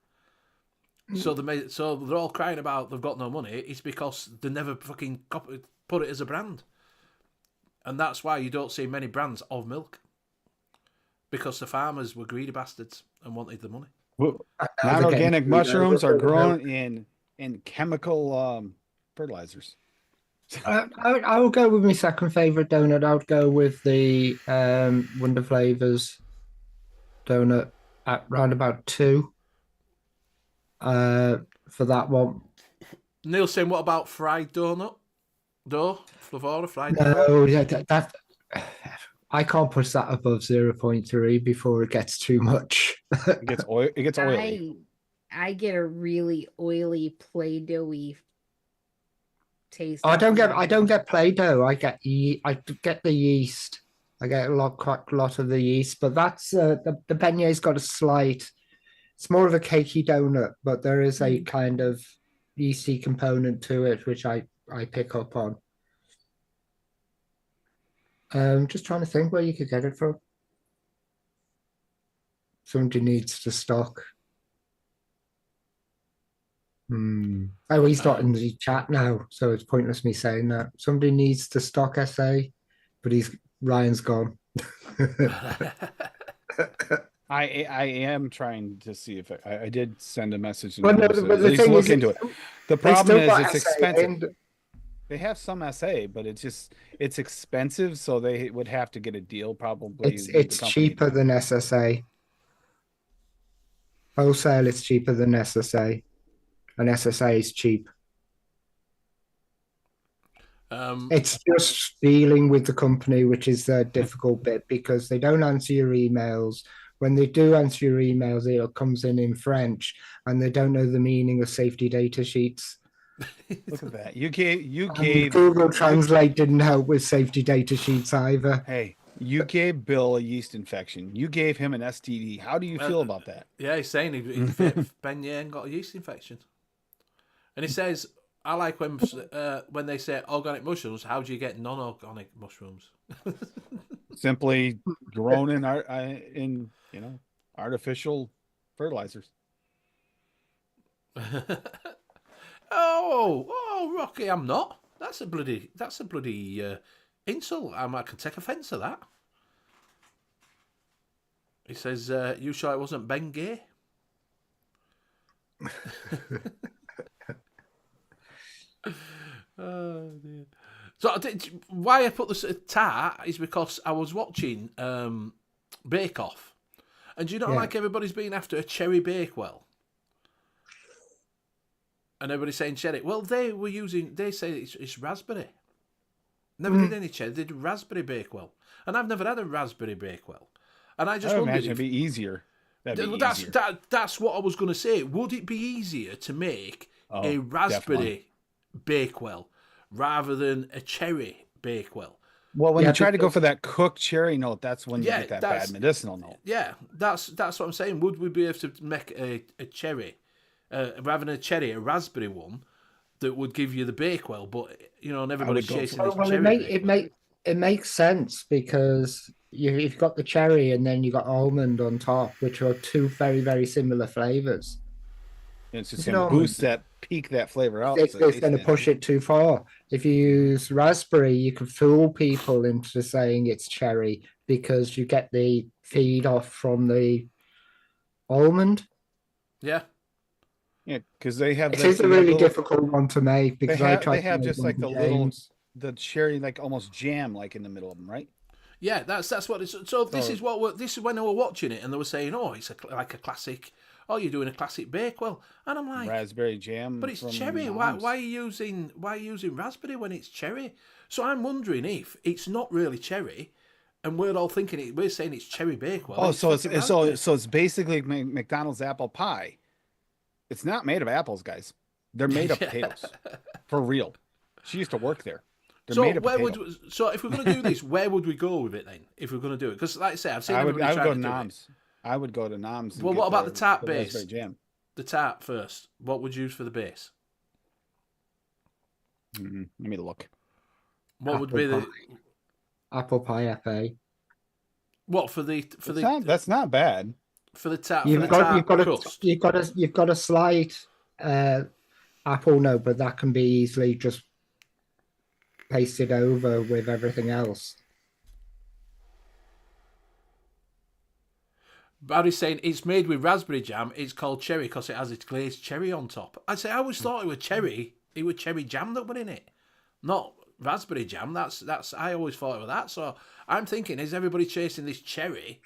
So they're all crying about they've got no money. It's because they never fucking put it as a brand. And that's why you don't see many brands of milk. Because the farmers were greedy bastards and wanted the money. Non-organic mushrooms are grown in chemical fertilizers. I will go with my second favourite donut. I would go with the Wonder Flavors donut at round about 2 for that one. Neil's saying, what about fried donut? Flavour, fried donut? No, yeah, that I can't push that above 0.3 before it gets too much. It gets oily. I get a really oily Play-Doh-y taste. I don't get Play-Doh. I get the yeast. I get quite a lot of the yeast, but that's the beignet's got a slight. It's more of a cakey donut, but there is a kind of yeasty component to it, which I pick up on. Just trying to think where you could get it from. Somebody needs to stock. Oh, he's not in the chat now, so it's pointless me saying that. Somebody needs to stock SA, but Ryan's gone. I am trying to see if I did send a message. Well, no, but the thing is, into it. The problem is it's SA expensive. They have some SA, but it's expensive, so they would have to get a deal probably. It's cheaper than SSA. Wholesale, it's cheaper than SSA, and SSA is cheap. It's just dealing with the company, which is the difficult bit, because they don't answer your emails. When they do answer your emails, it comes in French, and they don't know the meaning of safety data sheets. Look at that. You gave Google Translate didn't help with safety data sheets either. Hey, you gave Bill a yeast infection. You gave him an STD. How do you feel about that? Yeah, he's saying he beignet got a yeast infection. And he says, I like when they say organic mushrooms, how do you get non-organic mushrooms? Simply grown in artificial fertilizers. Oh, Rocky, I'm not. That's a bloody insult. I can take offence to that. He says, you sure it wasn't Ben Gay? Oh, dear. So why I put this tart is because I was watching Bake Off. And do you know, like everybody's been after a cherry Bakewell? And everybody's saying cherry. Well, they say it's raspberry. Never did any cherry. They did raspberry Bakewell. And I've never had a raspberry Bakewell. And I just wondered imagine it'd be easier. That's what I was going to say. Would it be easier to make a raspberry Bakewell rather than a cherry Bakewell? Well, when you try to go for that cooked cherry note, that's when you get that bad medicinal note. Yeah, that's what I'm saying. Would we be able to make a cherry, rather than a raspberry one that would give you the Bakewell? But and everybody's chasing this cherry. It makes sense because you've got the cherry and then you've got almond on top, which are two very, very similar flavors. It's just going to boost peak that flavor out. It's going to push it too far. If you use raspberry, you can fool people into saying it's cherry because you get the feed off from the almond. Yeah. Yeah, because they have. It is a really difficult one to make because they have just like the cherry, like almost jam, like in the middle of them, right? Yeah, that's what it's. So this is when they were watching it and they were saying, "Oh, it's like a classic." Oh, you're doing a classic Bakewell, and I'm like, raspberry jam, but it's cherry. Why are you using raspberry when it's cherry? So I'm wondering if it's not really cherry, and we're all thinking we're saying it's cherry Bakewell. Oh, so it's basically McDonald's apple pie. It's not made of apples, guys. They're made of potatoes, for real. She used to work there. So if we're going to do this, where would we go with it then? If we're going to do it, because like I say, I've seen. I would go Noms. I would go to Noms. And Well, get what about the tart raspberry base? jam. The tart first. What would you use for the base? Let me look. What would be the apple pie FA? what for the That's not bad. for the tart? You've for the got tart crust? you've got a slight apple note, but that can be easily just pasted over with everything else. Barry's saying it's made with raspberry jam. It's called cherry because it has its glazed cherry on top. I say I always thought it was cherry. It was cherry jam that were in it, not raspberry jam. That's I always thought it was that. So I'm thinking, is everybody chasing this cherry?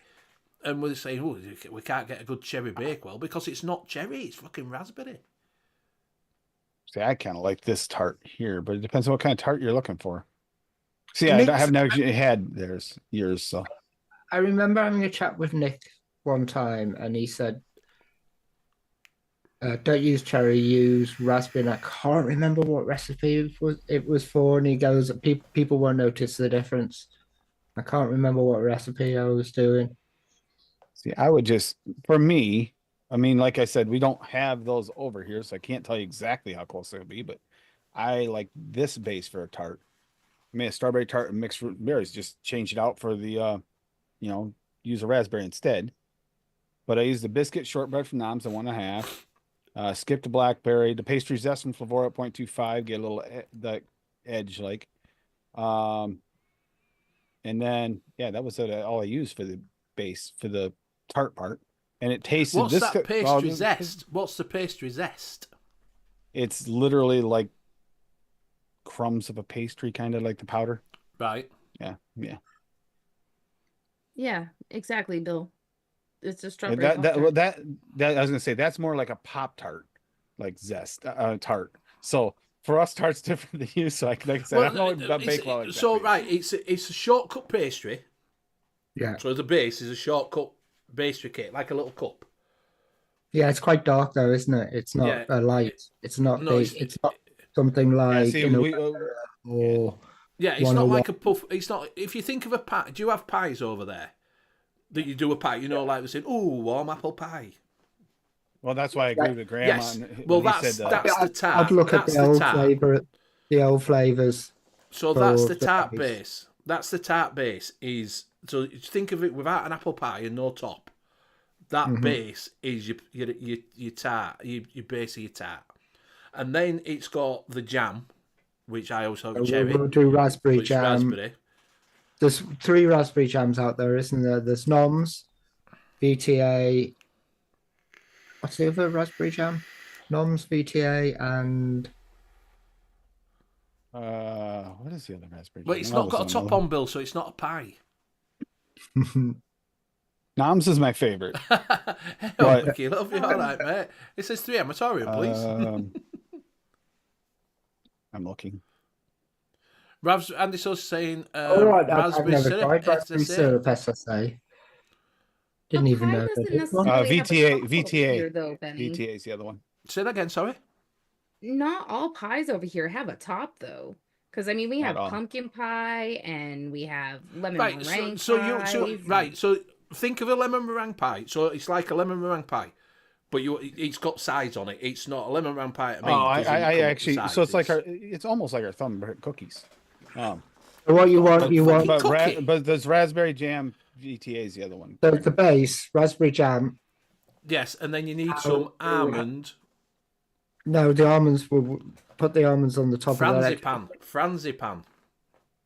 And we're saying, oh, we can't get a good cherry Bakewell because it's not cherry. It's fucking raspberry. See, I kind of like this tart here, but it depends on what kind of tart you're looking for. See, Nick's- I have never had yours, so I remember having a chat with Nick one time, and he said, "Don't use cherry, use raspberry." And I can't remember what recipe it was for. And he goes, "People won't notice the difference." I can't remember what recipe I was doing. see, I would just, for me, I mean, like I said, we don't have those over here, so I can't tell you exactly how close they'll be, but I like this base for a tart. I mean, a strawberry tart and mixed fruit and berries, just change it out for the, use a raspberry instead. But I use the biscuit shortbread from Noms at 1.5. Skip the blackberry, the pastry zest from Flavor at 0.25, get a little the edge like. And then, that was all I used for the base, for the tart part. And it tasted What's this. that pastry zest? What's the pastry zest? It's literally like crumbs of a pastry, kind of like the powder. Right. Yeah. Yeah, exactly, Bill. It's a strawberry. That Pop-Tart. I was gonna say that's more like a Pop Tart, like zest tart. So for us, tart's different than you. So like I said, I don't know about Bakewell. Like so that, right, it's a shortcut pastry. Yeah, So the base is a shortcut pastry cake, like a little cup. yeah, it's quite dark though, isn't it? It's not a light. It's not No, big. It's not something like see, or Yeah, it's not like a puff. It's not. If you think of a pie, do you have pies over there? That you do a pie, like we said, oh, warm apple pie. well, that's why I agree with Graham. Yes. On, Well, when he that's said, the tart. I'd look at That's the old tart. flavor, the old flavors. So that's the the tart base. base. That's the tart base. So think of it without an apple pie and no top. That base is your tart, your base of your tart, and then it's got the jam, which I also have cherry. We'll do raspberry which jam. raspberry. There's 3 raspberry jams out there, isn't there? There's Noms, VTA. What's the other raspberry jam? Noms, VTA, and what is the other raspberry? But jam? it's I know not there's got a top another one. on, Bill, so it's not a pie. Noms is my favorite. Hello, Mickey, love you. All right, mate. It says 3 amatorium, please. I'm looking. Andy So's saying I've raspberry never syrup. tried raspberry SSA. syrup, SSA. Didn't even pie know. doesn't there was one. necessarily have a VTA, top over VTA, here, though, Benny. VTA is the other one. Say that again, sorry. Not all pies over here have a top, though. Because I mean, we have all. pumpkin pie and we have lemon Right, meringue so so think of a lemon meringue pie. So it's like a lemon meringue pie, but it's got sides on it. It's not a lemon meringue pie to me. Oh, It doesn't I come with actually. sides. So it's like it's almost like our thumb cookies. So what you want? You want Cookie. But there's raspberry jam. VTA is the other one. the base raspberry jam. Yes, and then you need some almond No, the almonds. Will put the almonds on the top of that. frangipan.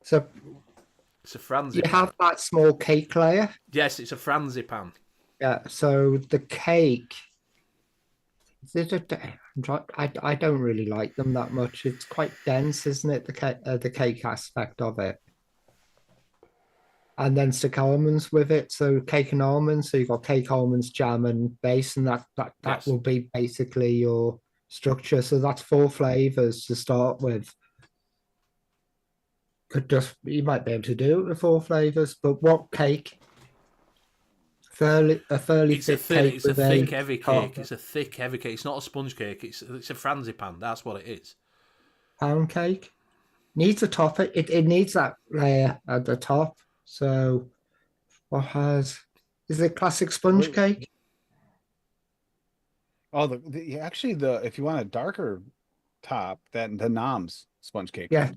So It's a frangipan. you have that small cake layer. Yes, it's a frangipan. Yeah. So the cake. I don't really like them that much. It's quite dense, isn't it? The cake aspect of it. And then stick almonds with it. So cake and almonds. So you've got cake, almonds, jam, and base, and that Yes. will be basically your structure. So that's 4 flavors to start with. You might be able to do it with 4 flavors, but what cake? A fairly It's a thick thin, cake. it's a with thick, heavy top. cake. It's a thick, heavy cake. It's not a sponge cake. It's a frangipan. That's what it is. Pound cake needs a top. It needs that layer at the top. So what has Is it classic sponge cake? Oh, actually if you want a darker top, that the Noms sponge cake. Yeah.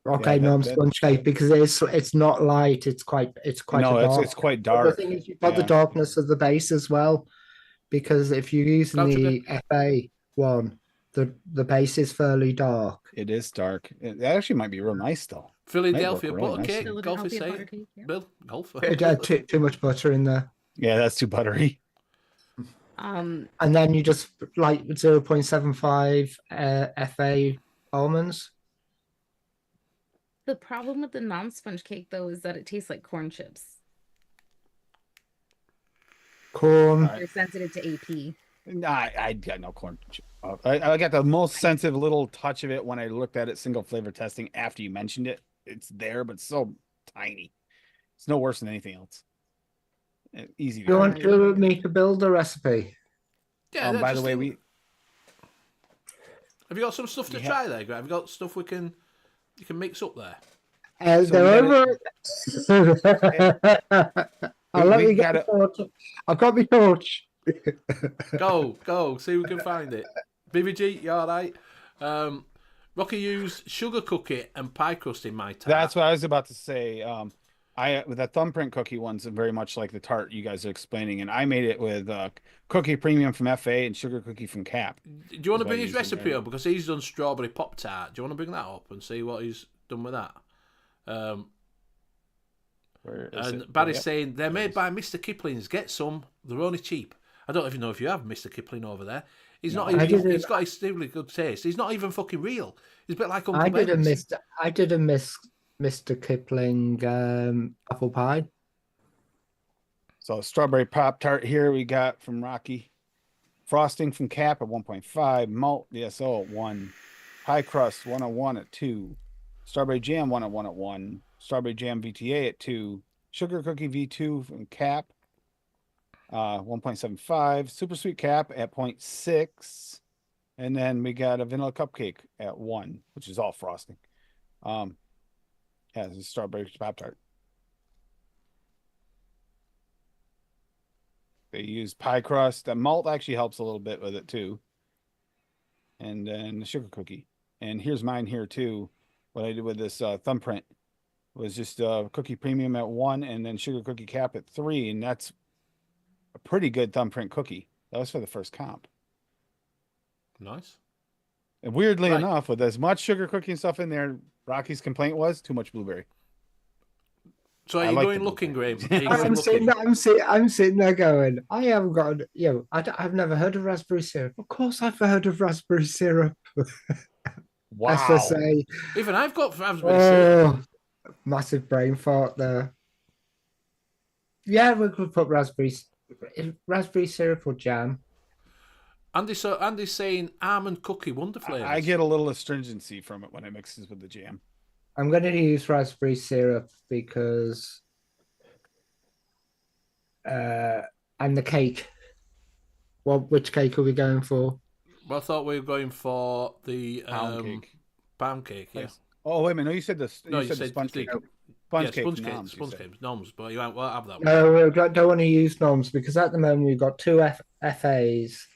Okay, no, I'm sponge cake because it's not light. It's quite No, a dark. it's quite But the dark. thing is, you've got the Yeah. darkness of the base as well. Because if you're using Brown sugar. the FA one, the base is fairly dark. It is dark. It actually might be real nice though. Philadelphia Might work really butter cake. nicely. Golf is Philadelphia saying. butter cake, yeah. Bill, golf. Too much butter in there. Yeah, that's too buttery. Um, And then you just like 0.75 FA almonds. the problem with the non-sponge cake though is that it tastes like corn chips. Corn. They're sensitive to AP. I got no corn. I got the most sensitive little touch of it when I looked at it single flavor testing after you mentioned it. It's there, but so tiny. It's no worse than anything else. Easy Do to you want me to build a recipe? Yeah. by the way, have you got some stuff to try there, Greg? Have you got stuff you can mix up there? They're over. I'll let you get the torch. I've got my torch. Go. See if we can find it. BBG, you all right? Rocky used sugar cookie and pie crust in my tart. That's what I was about to say. With that thumbprint cookie one's very much like the tart you guys are explaining, and I made it with cookie premium from FA and sugar cookie from Cap. Do you want to bring his recipe up? Because he's done strawberry pop tart. Do you want to bring that up and see what he's done with that? And Barry's saying they're made by Mr. Kipling's. Get some. They're only cheap. I don't even know if you have Mr. Kipling over there. He's not even. He's got a really good taste. He's not even fucking real. He's a bit like Uncle I did a Ben's. Mr. Kipling apple pie. So strawberry pop tart here we got from Rocky, frosting from Cap at 1.5, malt DSO at 1, pie crust 101 at 2, strawberry jam 101 at 1, strawberry jam VTA at 2, sugar cookie V2 from Cap 1.75, super sweet Cap at 0.6, and then we got a vanilla cupcake at 1, which is all frosting. Yeah, this is strawberry pop tart. They use pie crust. The malt actually helps a little bit with it too. And then the sugar cookie. And here's mine here too. What I did with this thumbprint was just cookie premium at 1 and then sugar cookie Cap at 3. And that's a pretty good thumbprint cookie. That was for the first comp. Nice. And weirdly enough, with as much sugar cookie and stuff in there, Rocky's complaint was too much blueberry. So are you going looking, Graham? I'm sitting there going, I haven't got, I've never heard of raspberry syrup. Of course I've heard of raspberry syrup. Wow. As I say, Even I've got raspberry syrup. Massive brain fart there. Yeah, we could put raspberry syrup or jam. Andy's saying almond cookie wonder flavors. I get a little astringency from it when it mixes with the jam. I'm going to use raspberry syrup because and the cake. Which cake are we going for? Well, I thought we were going for the pound cake. Yeah. Oh wait a minute! No, you said the you said the sponge cake. Sponge Cake, sponge cake, noms, but you won't have that one. No, we don't want to use noms because at the moment we've got two FAs,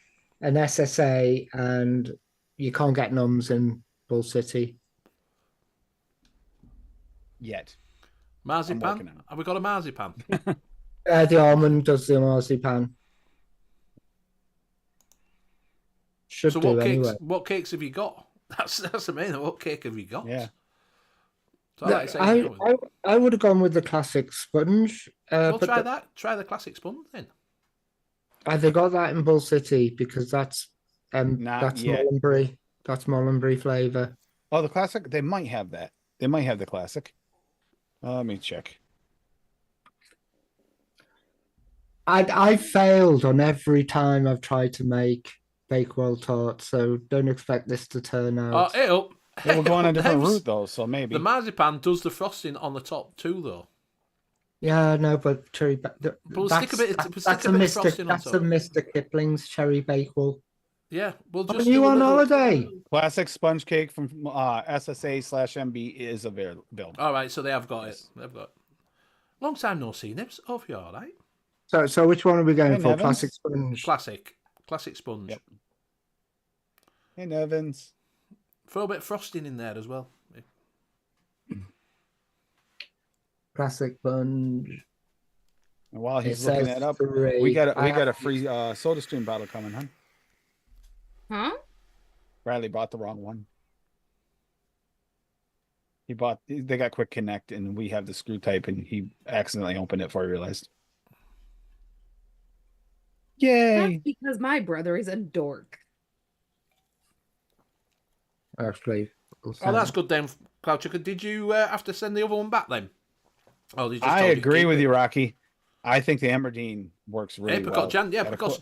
an SSA, and you can't get noms in Bull City. Yet. Marzipan? Have we got a marzipan? The almond does the marzipan. Should so do anyway. What cakes have you got? That's the main. What cake have you got? Yeah. So I would have gone with the classic sponge. Well, try that. Try the classic sponge then. Have they got that in Bull City? Because that's Mullenbury. That's Mullenbury flavour. Oh, the classic. They might have that. They might have the classic. Let me check. I failed on every time I've tried to make Bakewell tart, so don't expect this to turn out. We're going a different route though, so maybe the marzipan does the frosting on the top too, though. Yeah, no, but cherry. But we'll stick a bit of frosting on top. That's a Mr. Kipling's cherry Bakewell. Yeah, we'll just. Are you on holiday? Classic sponge cake from SSA/MB is available. All right, so they have got it. They've got. Long time no see, Nibs. Hope you're all right. So which one are we going Hey, for? Nevins. Classic sponge. Classic sponge. Yep. Hey, Nevins. Throw a bit of frosting in there as well. Classic sponge. And while he's It looking says that up, 3. we got a free Soda Stream bottle coming, huh? Huh? Bradley bought the wrong one. They got quick connect, and we have the screw type, and he accidentally opened it before he realized. That's Yay! because my brother is a dork. Actually. Oh, that's good then, Cloudchucker. Did you have to send the other one back then? Oh, they just I told you to agree keep with it? you, Rocky. I think the Amberdean works really Apricot well. jam, yeah, Got a because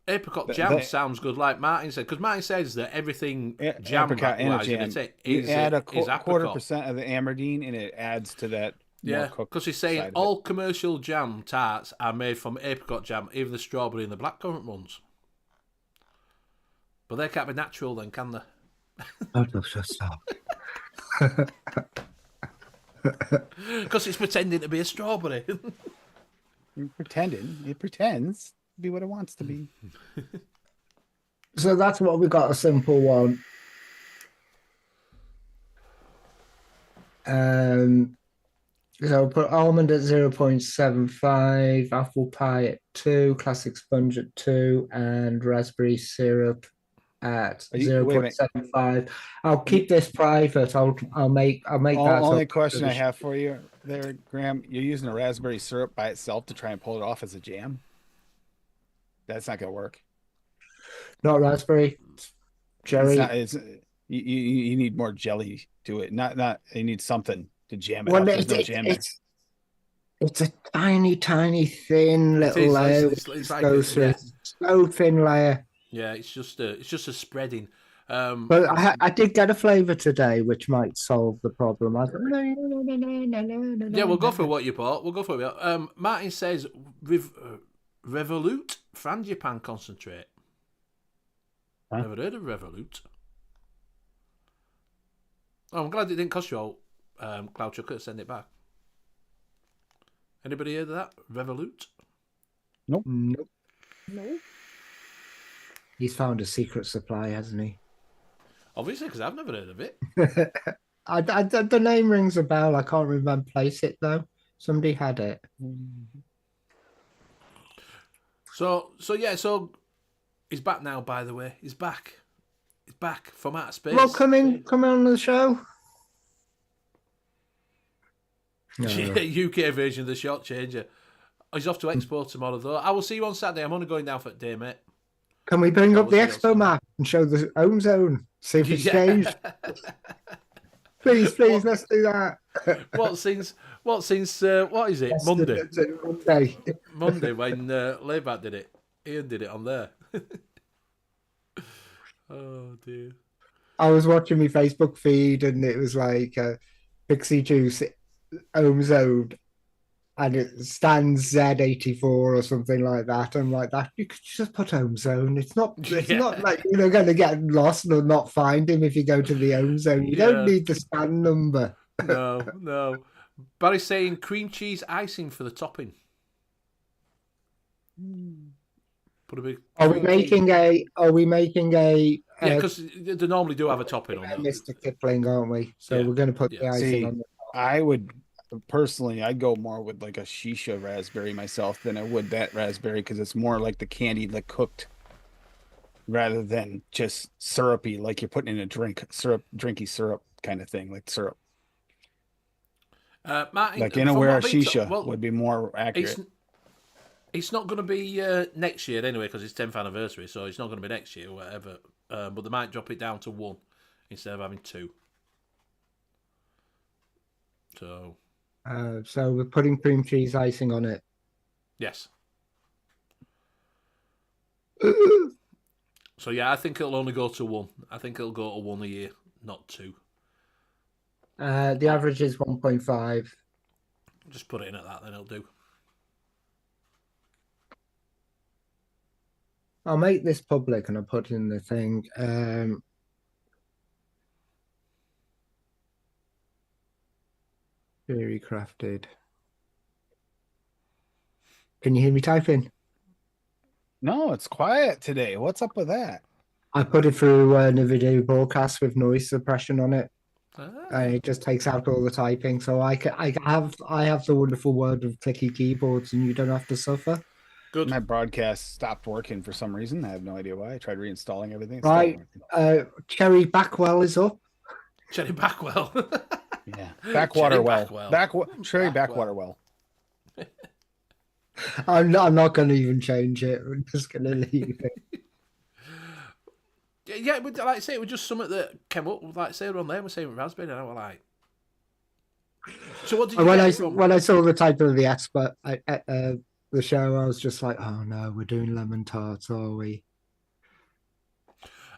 apricot The- jam the- sounds good, like Martin said. Because Martin says that everything jam apricot in a wise in jam. it You is add a is apricot. 1/4% of the Amberdean, and it adds to that more Yeah, cooked because he's side saying of it. all commercial jam tarts are made from apricot jam, even the strawberry and the blackcurrant ones. But they can't be natural then, can they? Oh, just stop. Because it's pretending to be a strawberry. Pretending. It pretends to be what it wants to be. So that's what we got, a simple one. So put almond at 0.75, apple pie at 2, classic sponge at 2, and raspberry syrup at Wait a minute. 0.75. I'll keep this private. I'll make that. Only up question to I the have for you there, Graham, you're using a raspberry syrup by itself to try and pull it off as a jam? That's not gonna work. Not raspberry, cherry. You need more jelly to it. Not you need something to jam it Well, up. There's no jam there. it's a tiny, tiny, thin It little is, layer. it's like Goes through yeah. so thin layer. Yeah, it's just a spreading. But I did get a flavour today, which might solve the problem. I thought, no. Yeah, we'll go for what you bought. We'll go for it. Martin says Revolute Frangipan concentrate. Huh? Never heard of Revolute. Oh, I'm glad it didn't cost you all. Cloud Chucker to send it back. Anybody heard of that? Revolute? Nope. No. He's found a secret supply, hasn't he? Obviously, because I've never heard of it. The name rings a bell. I can't remember place it though. Somebody had it. So he's back now. By the way, he's back. He's back from outer space. Well, come on the show. No. UK version of the shot changer. He's off to Expo tomorrow, though. I will see you on Saturday. I'm only going down for a day, mate. Can we bring up the Obviously, expo that's- map and show the home zone? See if it's Yeah. changed. Please, let's do that. What since what is it? Monday. Monday when Layback did it. Ian did it on there. Oh dear. I was watching my Facebook feed and it was like Pixie Juice home zone and it stands Z84 or something like that. I'm like that. You could just put home zone. It's not like you're going to get lost or not find him if you go to the home zone. You don't need the stand number. No. Barry's saying cream cheese icing for the topping. Put a big. Are we making a? Yeah, because they normally do have a topping on that. Mr. Kipling, aren't we? So Yeah. we're going to put the Yeah. icing See, on. I would personally, I'd go more with like a shisha raspberry myself than I would that raspberry because it's more like the candy that cooked rather than just syrupy, like you're putting in a drinky syrup kind of thing, like syrup. Martin, Like from Inaware what I've been shisha told- would be more accurate. It's not going to be next year anyway because it's 10th anniversary, so it's not going to be next year or whatever. But they might drop it down to 1 instead of having 2. So We're putting cream cheese icing on it. yes. So yeah, I think it'll only go to 1. I think it'll go to 1 a year, not 2. The average is 1.5. Just put it in at that, then it'll do. I'll make this public and I'll put in the thing. Very crafted. Can you hear me typing? No, it's quiet today. What's up with that? I put it through a video broadcast with noise suppression on it. Ah, And it just takes out all the typing. So I have the wonderful word of clicky keyboards, and you don't have to suffer. good. My broadcast stopped working for some reason. I have no idea why. I tried reinstalling everything. It's still Right. not working. Cherry Backwell is up. Cherry Backwell. Yeah. Backwater well. Backwell. Cherry Backwell. backwater well. I'm not going to even change it. I'm just going to leave it. Yeah, but like I say, it was just something that came up. Like say on there, we're saying raspberry, and I was like, so what did you get from? When I saw the title of the the show, I was just like, oh no, we're doing lemon tarts, are we?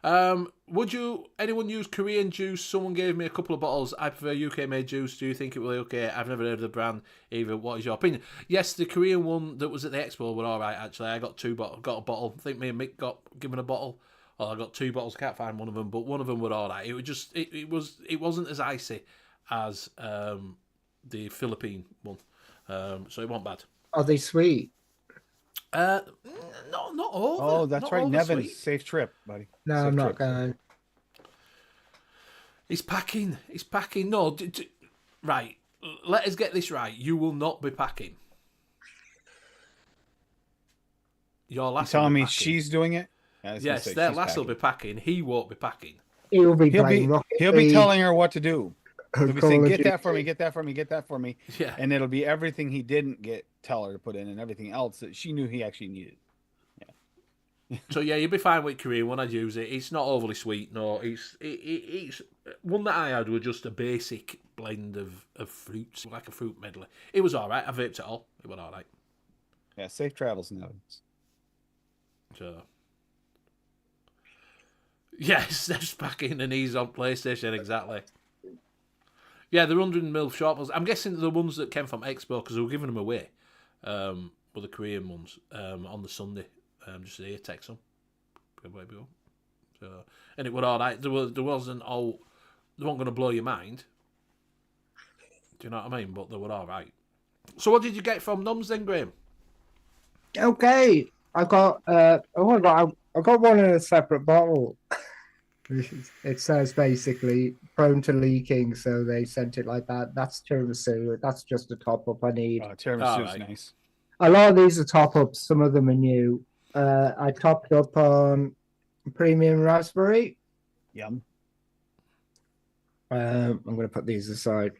Would anyone use Korean juice? Someone gave me a couple of bottles. I prefer UK made juice. Do you think it will be okay? I've never heard of the brand either. What is your opinion? Yes, the Korean one that was at the expo were all right. Actually, I got got a bottle. I think me and Mick got given a bottle. Oh, I got 2 bottles. Can't find one of them, but one of them were all right. It was just it wasn't as icy as the Philippine one, so it wasn't bad. Are they sweet? Not over. Oh, that's not right. over Nevin, sweet. safe trip, buddy. No, Safe I'm not trip. going. He's packing. No, right. Let us get this right. You will not be packing. Your You lass. telling will be me packing. she's doing it? Yes, their lass will be packing. He won't be packing. He'll be He'll playing be Rocket he'll be League, telling her what to do. He'll be saying, Call of "Get that for Duty. me, get that for me, get that for me," Yeah. and it'll be everything he didn't tell her to put in, and everything else that she knew he actually needed. So yeah, you'll be fine with Korean when I use it. It's not overly sweet. No, it's one that I had was just a basic blend of fruits, like a fruit medley. It was all right. I vaped it all. It was all right. Yeah, safe travels now. So. Yes, Steph's packing and he's on PlayStation, exactly. Yeah, the 100ml short ones. I'm guessing the ones that came from Expo, because they were giving them away, were the Korean ones on the Sunday. Just here, text them. So, and it was all right. There wasn't all. They weren't going to blow your mind. Do you know what I mean? But they were all right. So, what did you get from Nums then, Graham? Okay, I got I got one in a separate bottle. It says basically prone to leaking, so they sent it like that. That's tiramisu. That's just a top up I need. Tiramisu is Alright. nice. A lot of these are top ups. Some of them are new. I topped up on premium raspberry. Yum. I'm going to put these aside,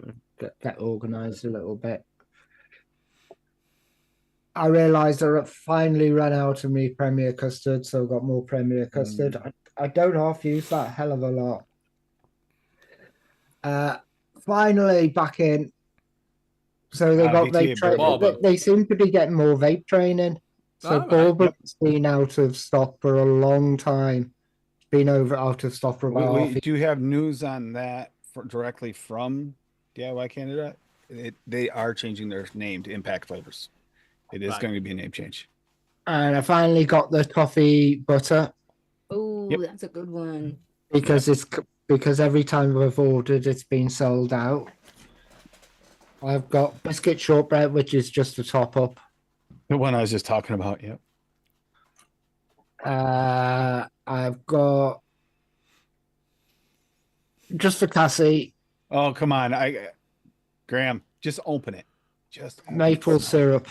get organized a little bit. I realized I finally ran out of me Premier custard, so I've got more Premier custard. I don't half use that hell of a lot. Finally back in. So they got VTA vape Bourbon. they seem to be getting more vape training. So Alright, Bourbon's been out of stock for a long time. It's been out of stock for about half a Do you have news on that directly from DIY Canada? They are changing their name to Impact Flavors. It is Right. going to be a name change. And I finally got the coffee butter Oh, Yep. that's a good one. because every time I've ordered, it's been sold out. I've got biscuit shortbread, which is just a top up. The one I was just talking about. Yep. I've got just a Cassie Oh, come on. Graham, just open it. Just open maple it. syrup.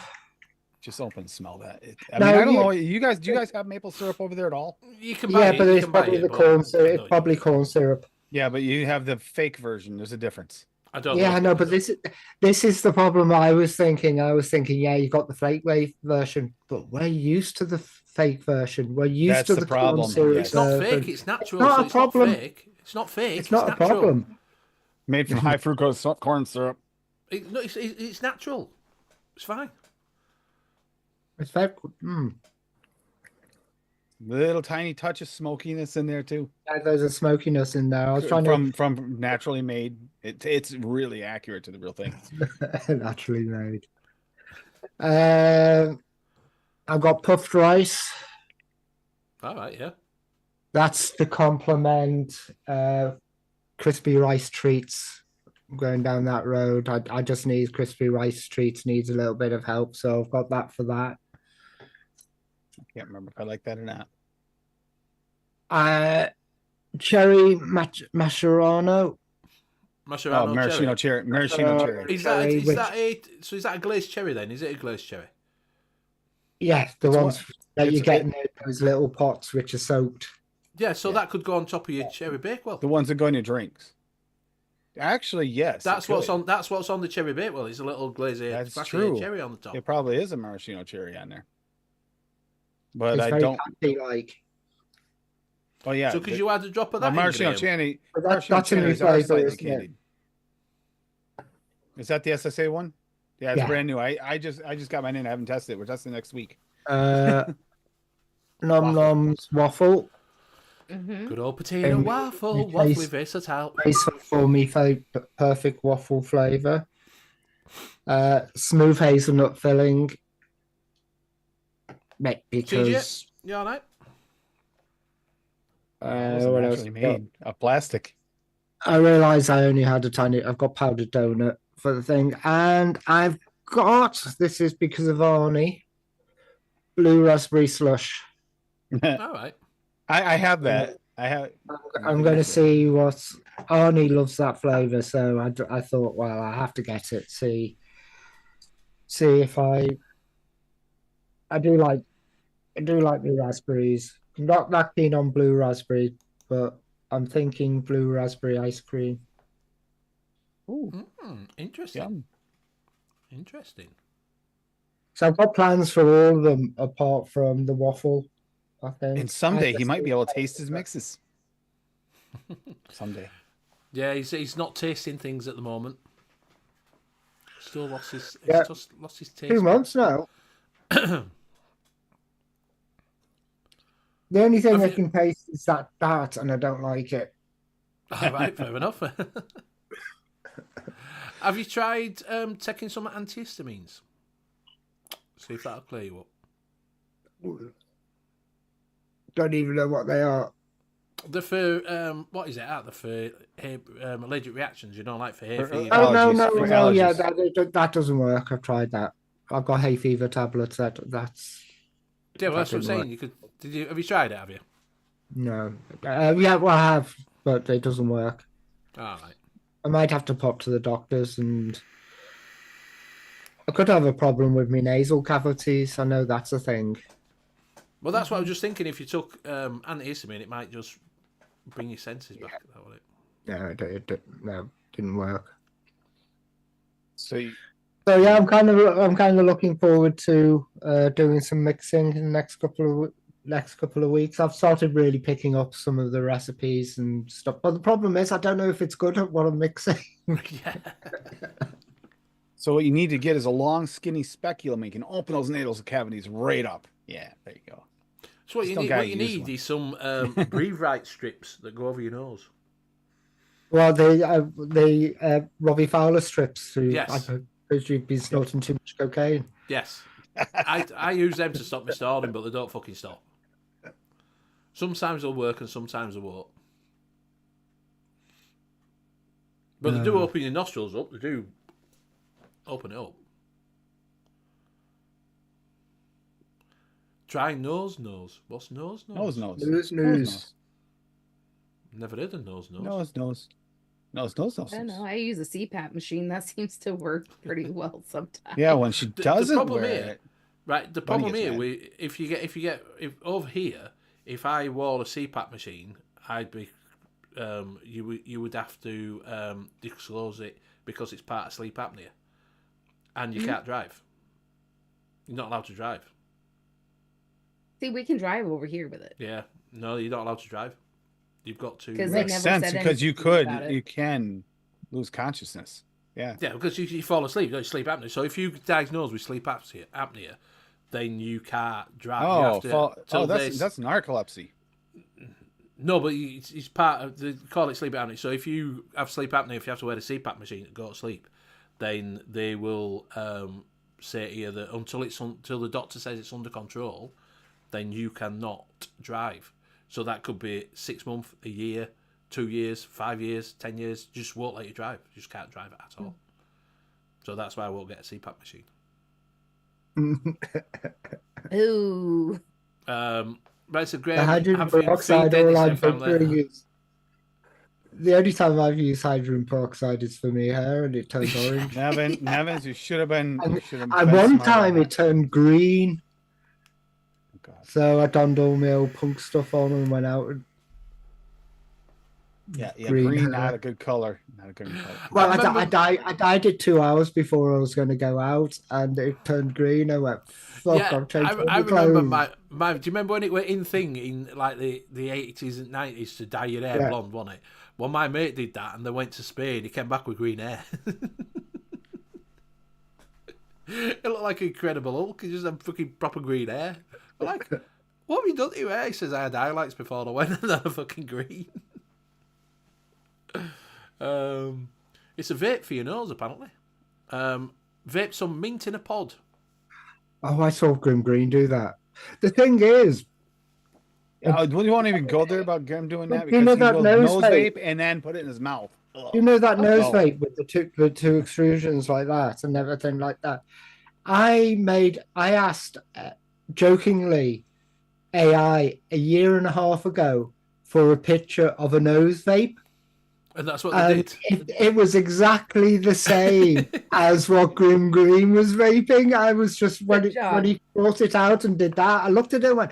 Just open and smell that. No, I don't you- know. Do you guys have maple syrup over there at all? You can buy Yeah, it. but you it's can buy probably it, the but corn I syrup. don't It's probably corn syrup. Yeah, but you have the fake version. There's a difference. I don't Yeah, I know, know. but this is the problem. I was thinking, yeah, you got the flake wave version, but we're used to the fake version. We're used That's to the the problem, corn syrup. yes. It's not version. fake. It's natural. not so a it's problem. not fake. It's not fake. It's not a natural. problem. Made from high fructose corn syrup. No, it's natural. It's fine. It's very, Little tiny touch of smokiness in there too. there's a smokiness in there. I was trying From naturally made. It's really accurate to the real thing. to naturally made. I've got puffed rice. All right, yeah. That's to complement crispy rice treats. going down that road. I just need crispy rice treats, needs a little bit of help, so I've got that for that. I can't remember if I like that or not. Cherry mascherano. Oh, Maraschino maraschino cherry. cherry. Maraschino cherry. Is that cherry, is that a glazed cherry then? Is it a glazed cherry? Yes, the It's ones what- that you it's- get in those little pots which are soaked. Yeah, so Yeah. that could go on top of your cherry bakewell. The ones that go in your drinks. Actually, yes. That's it what's could. on. That's what's on the cherry bakewell. It's a little glazed That's splashing true. cherry on the top. It probably is a maraschino cherry on there. But It's I very don't. candy like. Oh yeah. So could you add a drop of the that? maraschino in, Graham? cherry? But Maraschino that's a new cherries are flavour, slightly isn't it? candied. Is that the SSA one? Yeah, it's Yeah. brand new. I just got mine in. I haven't tested it. We're testing next week. Nom Waffle. Noms waffle. Mm-hmm. Good old potato Um, waffle, you waffly taste- versatile. Graceful for me perfect waffle flavour. Smooth hazelnut filling. Because You all right? what else? Actually made of plastic. I realised I only had a tiny. I've got powdered donut for the thing, and I've got. This is because of Arnie. Blue raspberry slush. All right. I have that. I have. I'm going to see what Arnie loves that flavour, so I thought, well, I have to get it. See if I do like blue raspberries. I'm not that keen on blue raspberry, but I'm thinking blue raspberry ice cream. Ooh, Interesting. yum. Interesting. So I've got plans for all of them apart from the waffle. I think. And someday I he might be able to just- taste his mixes. Someday. Yeah, he's not tasting things at the moment. Still lost his. Yeah. He's just lost his taste. 2 months now. The only thing Have I you- can taste is that tart, and I don't like it. All right, fair enough. Have you tried taking some antihistamines? See if that'll clear you up. Don't even know what they are. The for what is it? The for allergic reactions. You know, like for hay For- fever. Oh no, Allergies, no, for no! Yeah, allergies. that doesn't work. I've tried that. I've got hay fever tablets. That's Yeah, well, that's what I'm didn't saying. work. You could. Have you tried it? Have you? no. Yeah, well, I have, but it doesn't work. All right. I might have to pop to the doctors, and I could have a problem with my nasal cavities. I know that's a thing. Well, that's what I was just thinking. If you took antihistamine, it might just bring your senses back. That was it. No, didn't work. So you, So yeah, I'm kind of looking forward to doing some mixing in the next couple of weeks. I've started really picking up some of the recipes and stuff, but the problem is I don't know if it's good at what I'm mixing. Yeah. so what you need to get is a long, skinny speculum. You can open those nasal cavities right up. Yeah, there you go. So what you Still need, gotta what you use need one. is some breathe right strips that go over your nose. Well, the Robbie Fowler strips. Yes. Because you've been snorting too much cocaine. Yes. I use them to stop me stalling, but they don't fucking stop. Sometimes they'll work and sometimes they won't. But they do open your nostrils up. They do open it up. Try nose. What's nose? News. Never heard of nose. Nose. I don't know. I use a CPAP machine. That seems to work pretty well sometimes. Yeah, when she doesn't problem wear here- it. Right. The Bunny problem gets here, mad. if over here, if I wore a CPAP machine, I'd be, you would have to disclose it because it's part of sleep apnea, and you can't drive. You're not allowed to drive. See, we can drive over here with it. Yeah. No, you're not allowed to drive. You've got to. 'Cause they Makes never sense said because you anything about it. you can lose consciousness. Yeah. Yeah, because you fall asleep, don't you? Sleep apnea. So if you diagnosed with sleep apnea, then you can't drive. You have to, till that's narcolepsy. no, but it's part of they call it sleep apnea. So if you have sleep apnea, if you have to wear a CPAP machine to go to sleep, then they will say to you that until the doctor says it's under control, then you cannot drive. So that could be 6 months, a year, 2 years, 5 years, 10 years, just won't let you drive. You just can't drive it at all. So that's why I won't get a CPAP machine. Ooh. But it's a great. The hydrogen peroxide, all I'm picturing is the only time I've used hydrogen peroxide is for me hair, and it turns orange. Nevins, you should have been. And one time it turned green. Oh, God. So I donned all my old punk stuff on and went out. And Yeah, green green, hair. not a good color. Not a good color. Well, I dyed it 2 hours before I was going to go out, and it turned green. I went, fuck, I've changed all I my remember clothes. my. Do you remember when it were in thing in like the 80s and 90s to dye your hair blonde, wasn't it? Well, my mate did that, and they went to Spain. He came back with green hair. It looked like Incredible Hulk. He just had fucking proper green hair. I'm like, what have you done to your hair? He says, I had highlights before I went, and they're fucking green. It's a vape for your nose, apparently. Vape some mint in a pod. Oh, I saw Grim Green do that. The thing is, We won't even go there about Graham doing that You because know he that will nose nose vape? vape and then put it in his mouth. Ugh. you know that nose no. vape with the two extrusions like that and everything like that. I asked jokingly AI a year and a half ago for a picture of a nose vape. And that's what they And did. it was exactly the same as what Grim Green was vaping. I was just when he brought it out and did that, I looked at it and went,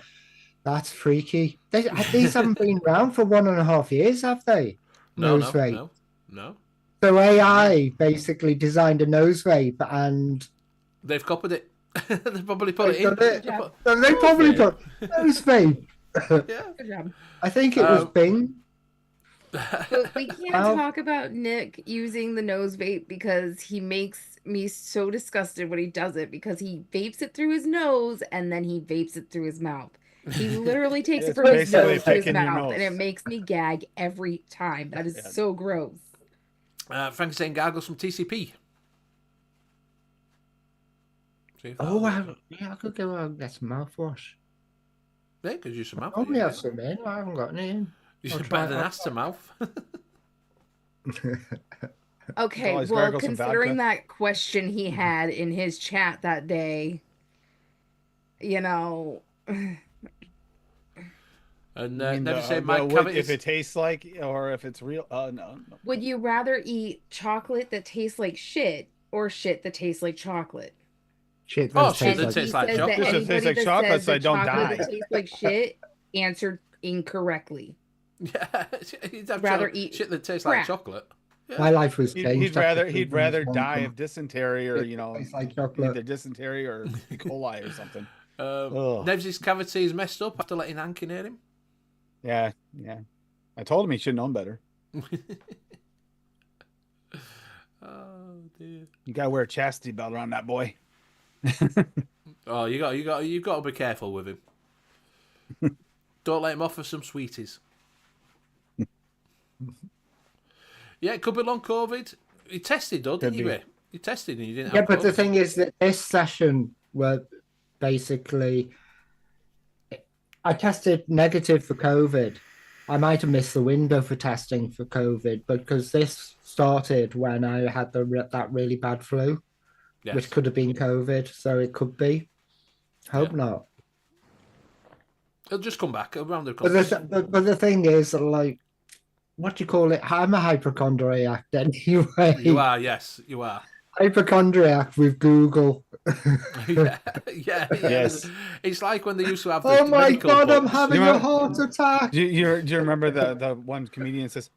"That's freaky." These haven't been around for 1.5 years, have they? Nose vape. No. So AI basically designed a nose vape, and They've copied it. They probably put it in. they probably put nose vape. Yeah. Good job. I think it was Bing. But we can't talk about Nick using the nose vape because he makes me so disgusted when he does it, because he vapes it through his nose and then he vapes it through his mouth. He literally takes it It's from his basically nose to his picking your mouth, and nose. it makes me gag every time. That is so gross. Frankenstein gargles from TCP. Oh, I could go out and get some mouthwash. Yeah, because you some mouth. I only have some in. I haven't got any in. You I'll should try better than it. ass to mouth. Okay, always well, gargle some considering vodka. that question he had in his chat that day, you know, And I mean, never say my if cavities. it tastes like or if it's real. No. would you rather eat chocolate that tastes like shit or shit that tastes like chocolate? Shit, Oh, those shit, taste that And tastes he like says chocolate. that Just it tastes anybody like that chocolate says so I that don't chocolate die. that tastes like shit answered incorrectly. Yeah, you'd have Rather to eat shit that tastes crap. like chocolate. Yeah. My life was changed. He'd rather after he'd rather one die from- of dysentery or tastes like chocolate. either dysentery or E. coli or something. Ugh. Nev's cavity is messed up after letting Anki near him. Yeah. I told him he should have known better. Oh dear. You gotta wear a chastity belt around that boy. Oh, you got to be careful with him. Don't let him offer some sweeties. Yeah, it could be long COVID. You tested, though, didn't Could you? be. Ray? You tested and you didn't. Yeah, have but the COVID. thing is that this session were basically I tested negative for COVID. I might have missed the window for testing for COVID, because this started when I had that really bad flu, Yes. which could have been COVID. So it could be. Hope not. It'll just come back around the But the thing is, like, what do you call it? I'm a hypochondriac anyway. You are, yes, you are. Hypochondriac with Google. Yeah. Yes. It's like when they used to have the Oh my medical God, I'm books. having You a know- heart attack. Do you remember the one comedian says,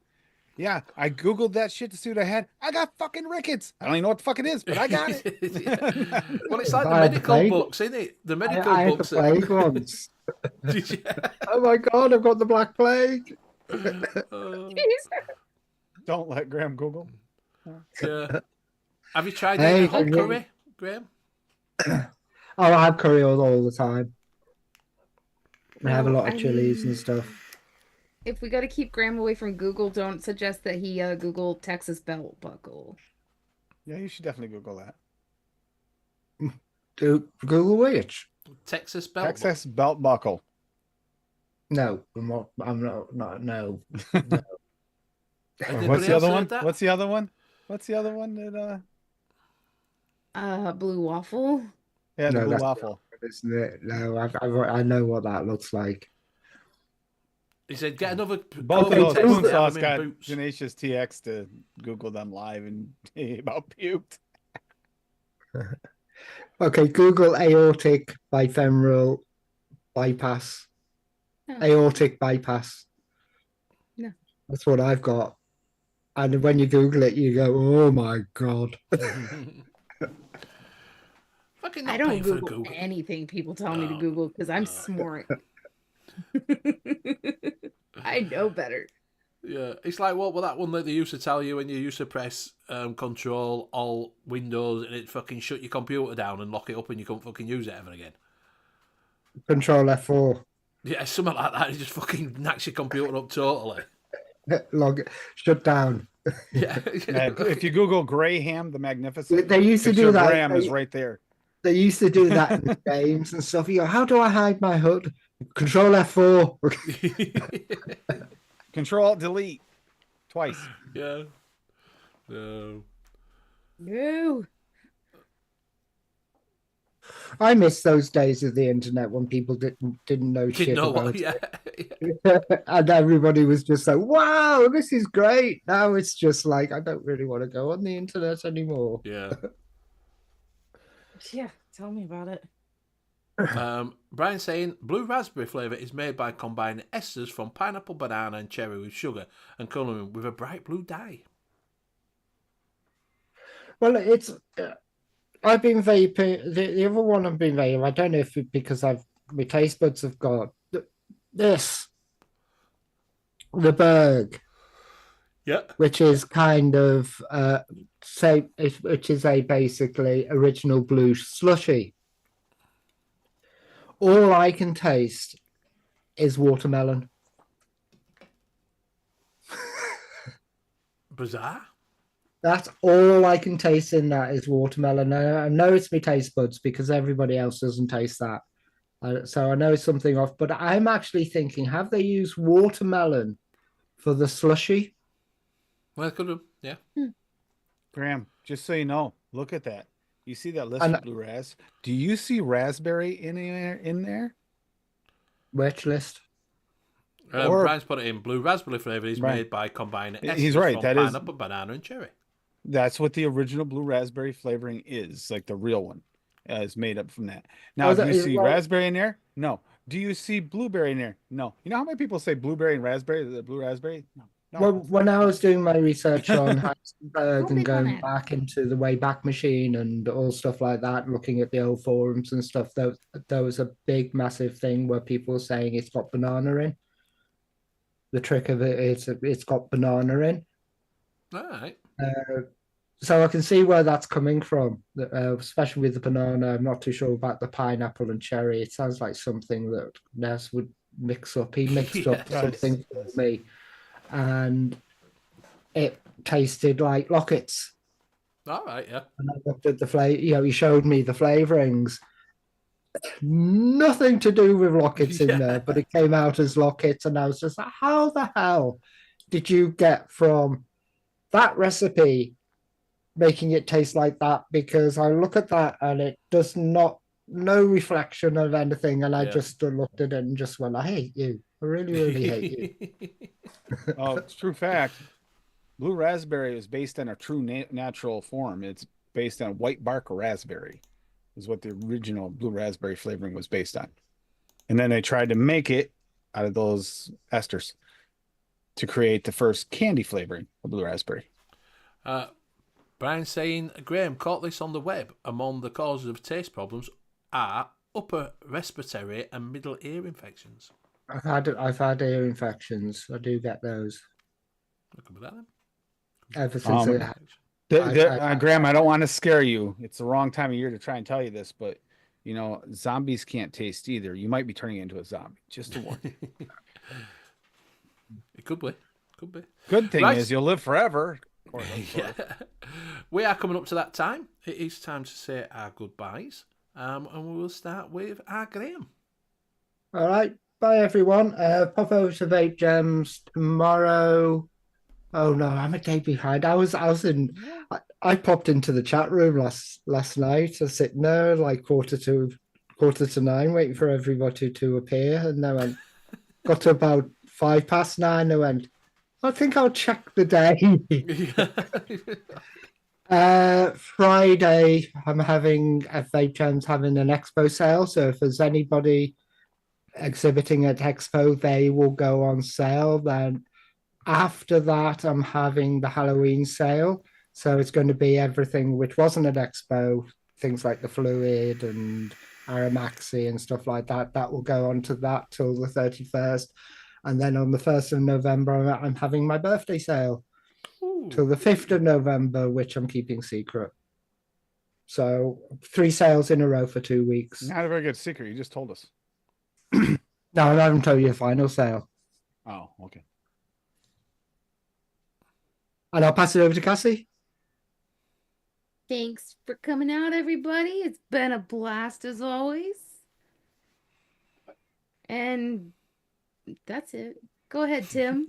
"Yeah, I googled that shit to see what I had. I got fucking rickets. I don't even know what the fuck it is, but I got it." Yeah. Well, it's like the I had the medical plague. books, isn't it? The medical I had the books. plague once. Did you? Oh my God, I've got the black plague. Don't let Graham Google. Yeah. Have you tried Hey, eating hot can you- curry, Graham? Oh, I have curry all the time. I have a Well, lot of chilies and stuff. If we got to keep Graham away from Google, don't suggest that he Google Texas belt buckle. Yeah, you should definitely Google that. Google which? Texas belt. Texas belt buckle. No, I'm not. No. Has What's anybody the else other heard one? that? What's the other one? What's the other one that Blue waffle. yeah, the No, blue that's waffle. isn't it? No, I know what that looks like. He said, get another Both of COVID those test. Poon They have Sauce them in got boots. Tenacious TX to Google them live and he about puked. Okay, Google aortic bifemoral bypass. No. Aortic bypass. No. That's what I've got. And when you Google it, you go, "Oh my god!" Fucking I not don't paying for a Google Google. anything people tell me to Google because I'm smart. I know better. Yeah, it's like what that one that they used to tell you when you used to press Control Alt Windows and it fucking shut your computer down and lock it up and you couldn't fucking use it ever again. Control F4. Yeah, something like that. It just fucking knacks your computer up totally. Log shut down. Yeah. If you Google Graham the Magnificent, They used to picture do of that. Graham is right there. They used to do that in games and stuff. You go, how do I hide my HUD? Control F4. Control Delete twice. Yeah. No. No. I miss those days of the internet when people didn't know shit Didn't know about what. Yeah. it. And everybody was just like, wow, this is great. Now it's just like, I don't really want to go on the internet anymore. Yeah. Yeah, tell me about it. Brian saying blue raspberry flavour is made by combining esters from pineapple, banana, and cherry with sugar and colouring with a bright blue dye. Well, it's I've been vaping. The other one I've been vaping. I don't know if it, because my taste buds have got this, the Berg, Yeah. which is kind of which is a basically original blue slushy. All I can taste is watermelon. Bizarre. That's all I can taste in that is watermelon. I know it's my taste buds because everybody else doesn't taste that. So I know it's something off, but I'm actually thinking, have they used watermelon for the slushy? Well, it could have. Yeah. Graham, just so you know, look at that. You see that list And- of blue ras? Do you see raspberry in there? Which list? Or- Brian's put it in. Blue raspberry flavour is Right. made by combining He's esters right, from that is- pineapple, banana, and cherry. That's what the original blue raspberry flavoring is, like the real one, is made up from that. Now, Oh, do that you is see right. raspberry in there? No. Do you see blueberry in there? No. You know how many people say blueberry and raspberry? The blue raspberry? No. Well, when I was doing my research on Heisenberg Don't and be going funny. back into the Wayback Machine and all stuff like that, looking at the old forums and stuff, there was a big, massive thing where people were saying it's got banana in. The trick of it is it's got banana in. All right. So I can see where that's coming from, especially with the banana. I'm not too sure about the pineapple and cherry. It sounds like something that Ness would mix up. He mixed up Yeah. something for me, and it tasted like Lockets. All right. Yeah. And I looked at the flavor. He showed me the flavorings. Nothing to do with Lockets Yeah. in there, but it came out as Lockets, and I was just like, how the hell did you get from that recipe making it taste like that? Because I look at that and it does no reflection of anything, and I Yeah. just looked at it and just went, I hate you. I really, really hate you. Oh, it's true fact. Blue raspberry is based on a true natural form. It's based on white bark raspberry, is what the original blue raspberry flavoring was based on. And then they tried to make it out of those esters to create the first candy flavoring of blue raspberry. Brian saying, Graham caught this on the web. Among the causes of taste problems are upper respiratory and middle ear infections. I've had ear infections. I do get those Look at that then. ever since I had Graham, I don't want to scare you. It's the wrong time of year to try and tell you this, but zombies can't taste either. You might be turning into a zombie. Just to warn you. It could be. Could be. Good thing Right. is you'll live forever. Yeah. We are coming up to that time. It is time to say our goodbyes. And we will start with our Graham. All right. Bye, everyone. Pop over to Vape Gems tomorrow. Oh no, I'm a day behind. I popped into the chat room last night. I was sitting there like quarter to 9, waiting for everybody to appear, and then I got to about 9:05. I went, I think I'll check the day. Friday, I'm having at Vape Jam's having an expo sale. So if there's anybody exhibiting at expo, they will go on sale. Then after that, I'm having the Halloween sale. So it's going to be everything which wasn't at expo, things like the fluid and Aramaxi and stuff like that. That will go on to that till the 31st. And then on the 1st of November, I'm having my birthday sale till the 5th of November, which I'm keeping secret. So 3 sales in a row for 2 weeks. Not a very good secret. You just told us. No, I haven't told you the final sale. Oh, okay. And I'll pass it over to Cassie. Thanks for coming out, everybody. It's been a blast as always. And that's it. Go ahead, Tim.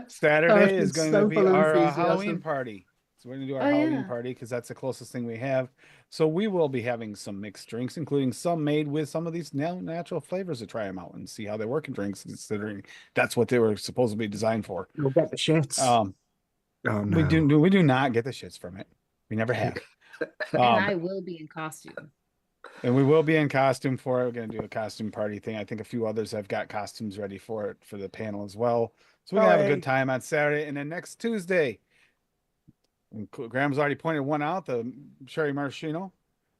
Saturday it's is going so to be full of our enthusiasm. Halloween party. So we're going to do our Oh, Halloween yeah. party because that's the closest thing we have. So we will be having some mixed drinks, including some made with some of these now natural flavors to try them out and see how they work in drinks, considering that's what they were supposed to be designed for. You'll get the shits. Oh no. We do not get the shits from it. We never have. And I will be in costume. And we will be in costume for it. We're going to do a costume party thing. I think a few others have got costumes ready for it for the panel as well. So we're going to have a good time on Saturday. And then next Tuesday, and Graham's already pointed one out, the Sherry Maraschino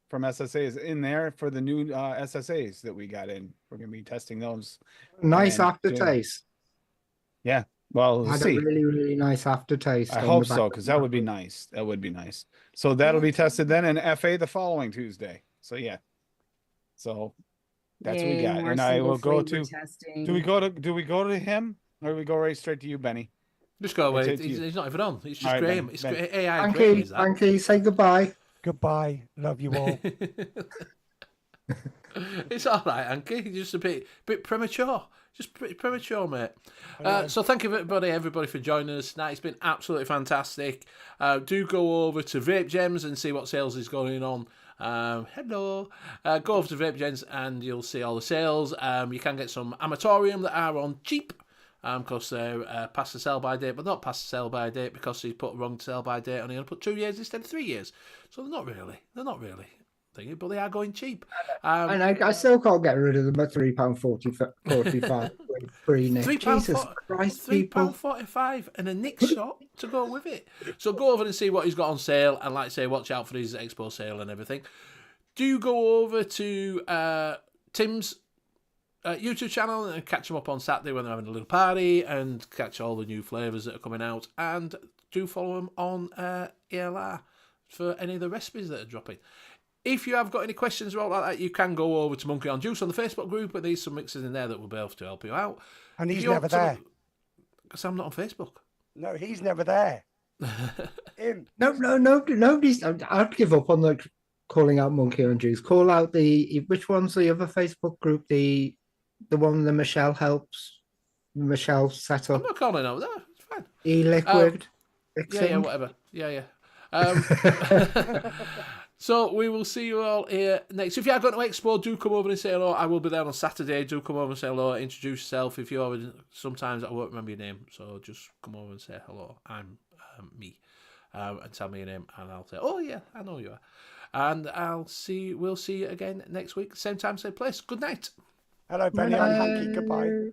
from SSA is in there for the new SSAs that we got in. We're going to be testing those. Nice And aftertaste. Yeah. Well, we'll Had see. a really, really nice aftertaste. I on hope the back so, of because the that would be bottle. nice. That would be nice. So that'll be tested then, and FA the following Tuesday. So yeah. So that's what we Yay, got. more And I will go single-flavor to testing. do we go to him or do we go right straight to you, Benny? Just go away. It's He's not even on. It's just All right, Graham. Ben, It's Ben. AI Thank Graham. you. Is that? Thank you. Say goodbye. Goodbye. Love you all. It's all right, Anki. You're just a bit premature. Just pretty premature, mate. So thank you, everybody for joining us tonight. It's been absolutely fantastic. Do go over to Vape Gems and see what sales is going on. Hello. Go over to Vape Gems and you'll see all the sales. You can get some Amatorium that are on cheap. Because they're past the sell-by date, but not past the sell-by date because he's put a wrong sell-by date on. He's going to put 2 years instead of 3 years. So they're not really thingy, but they are going cheap. And I still can't get rid of them at £3.45 free Nick. Jesus Christ, people. £3.45 and a Nick shot to go with it. So go over and see what he's got on sale, and like I say, watch out for his expo sale and everything. Do go over to Tim's YouTube channel and catch them up on Saturday when they're having a little party and catch all the new flavours that are coming out, and do follow them on ELR for any of the recipes that are dropping. If you have got any questions about that, you can go over to Monkey on Juice on the Facebook group, but there's some mixes in there that will be able to help you out. And he's never there. Because I'm not on Facebook. No, he's never there. Him. No, nobody's. I'd give up on the calling out Monkey on Juice. Call out which one's the other Facebook group? The one that Michelle helps. Michelle set I'm up. not calling out there. It's fine. E-liquid. Yeah, whatever. Yeah. So we will see you all here next. If you are going to Expo, do come over and say hello. I will be there on Saturday. Do come over and say hello. Introduce yourself. If you're sometimes I won't remember your name, so just come over and say hello. I'm me, and tell me your name, and I'll say, oh yeah, I know you are. And we'll see you again next week, same time, same place. Good night. Hello, Benny. I'm Hanky. Goodbye.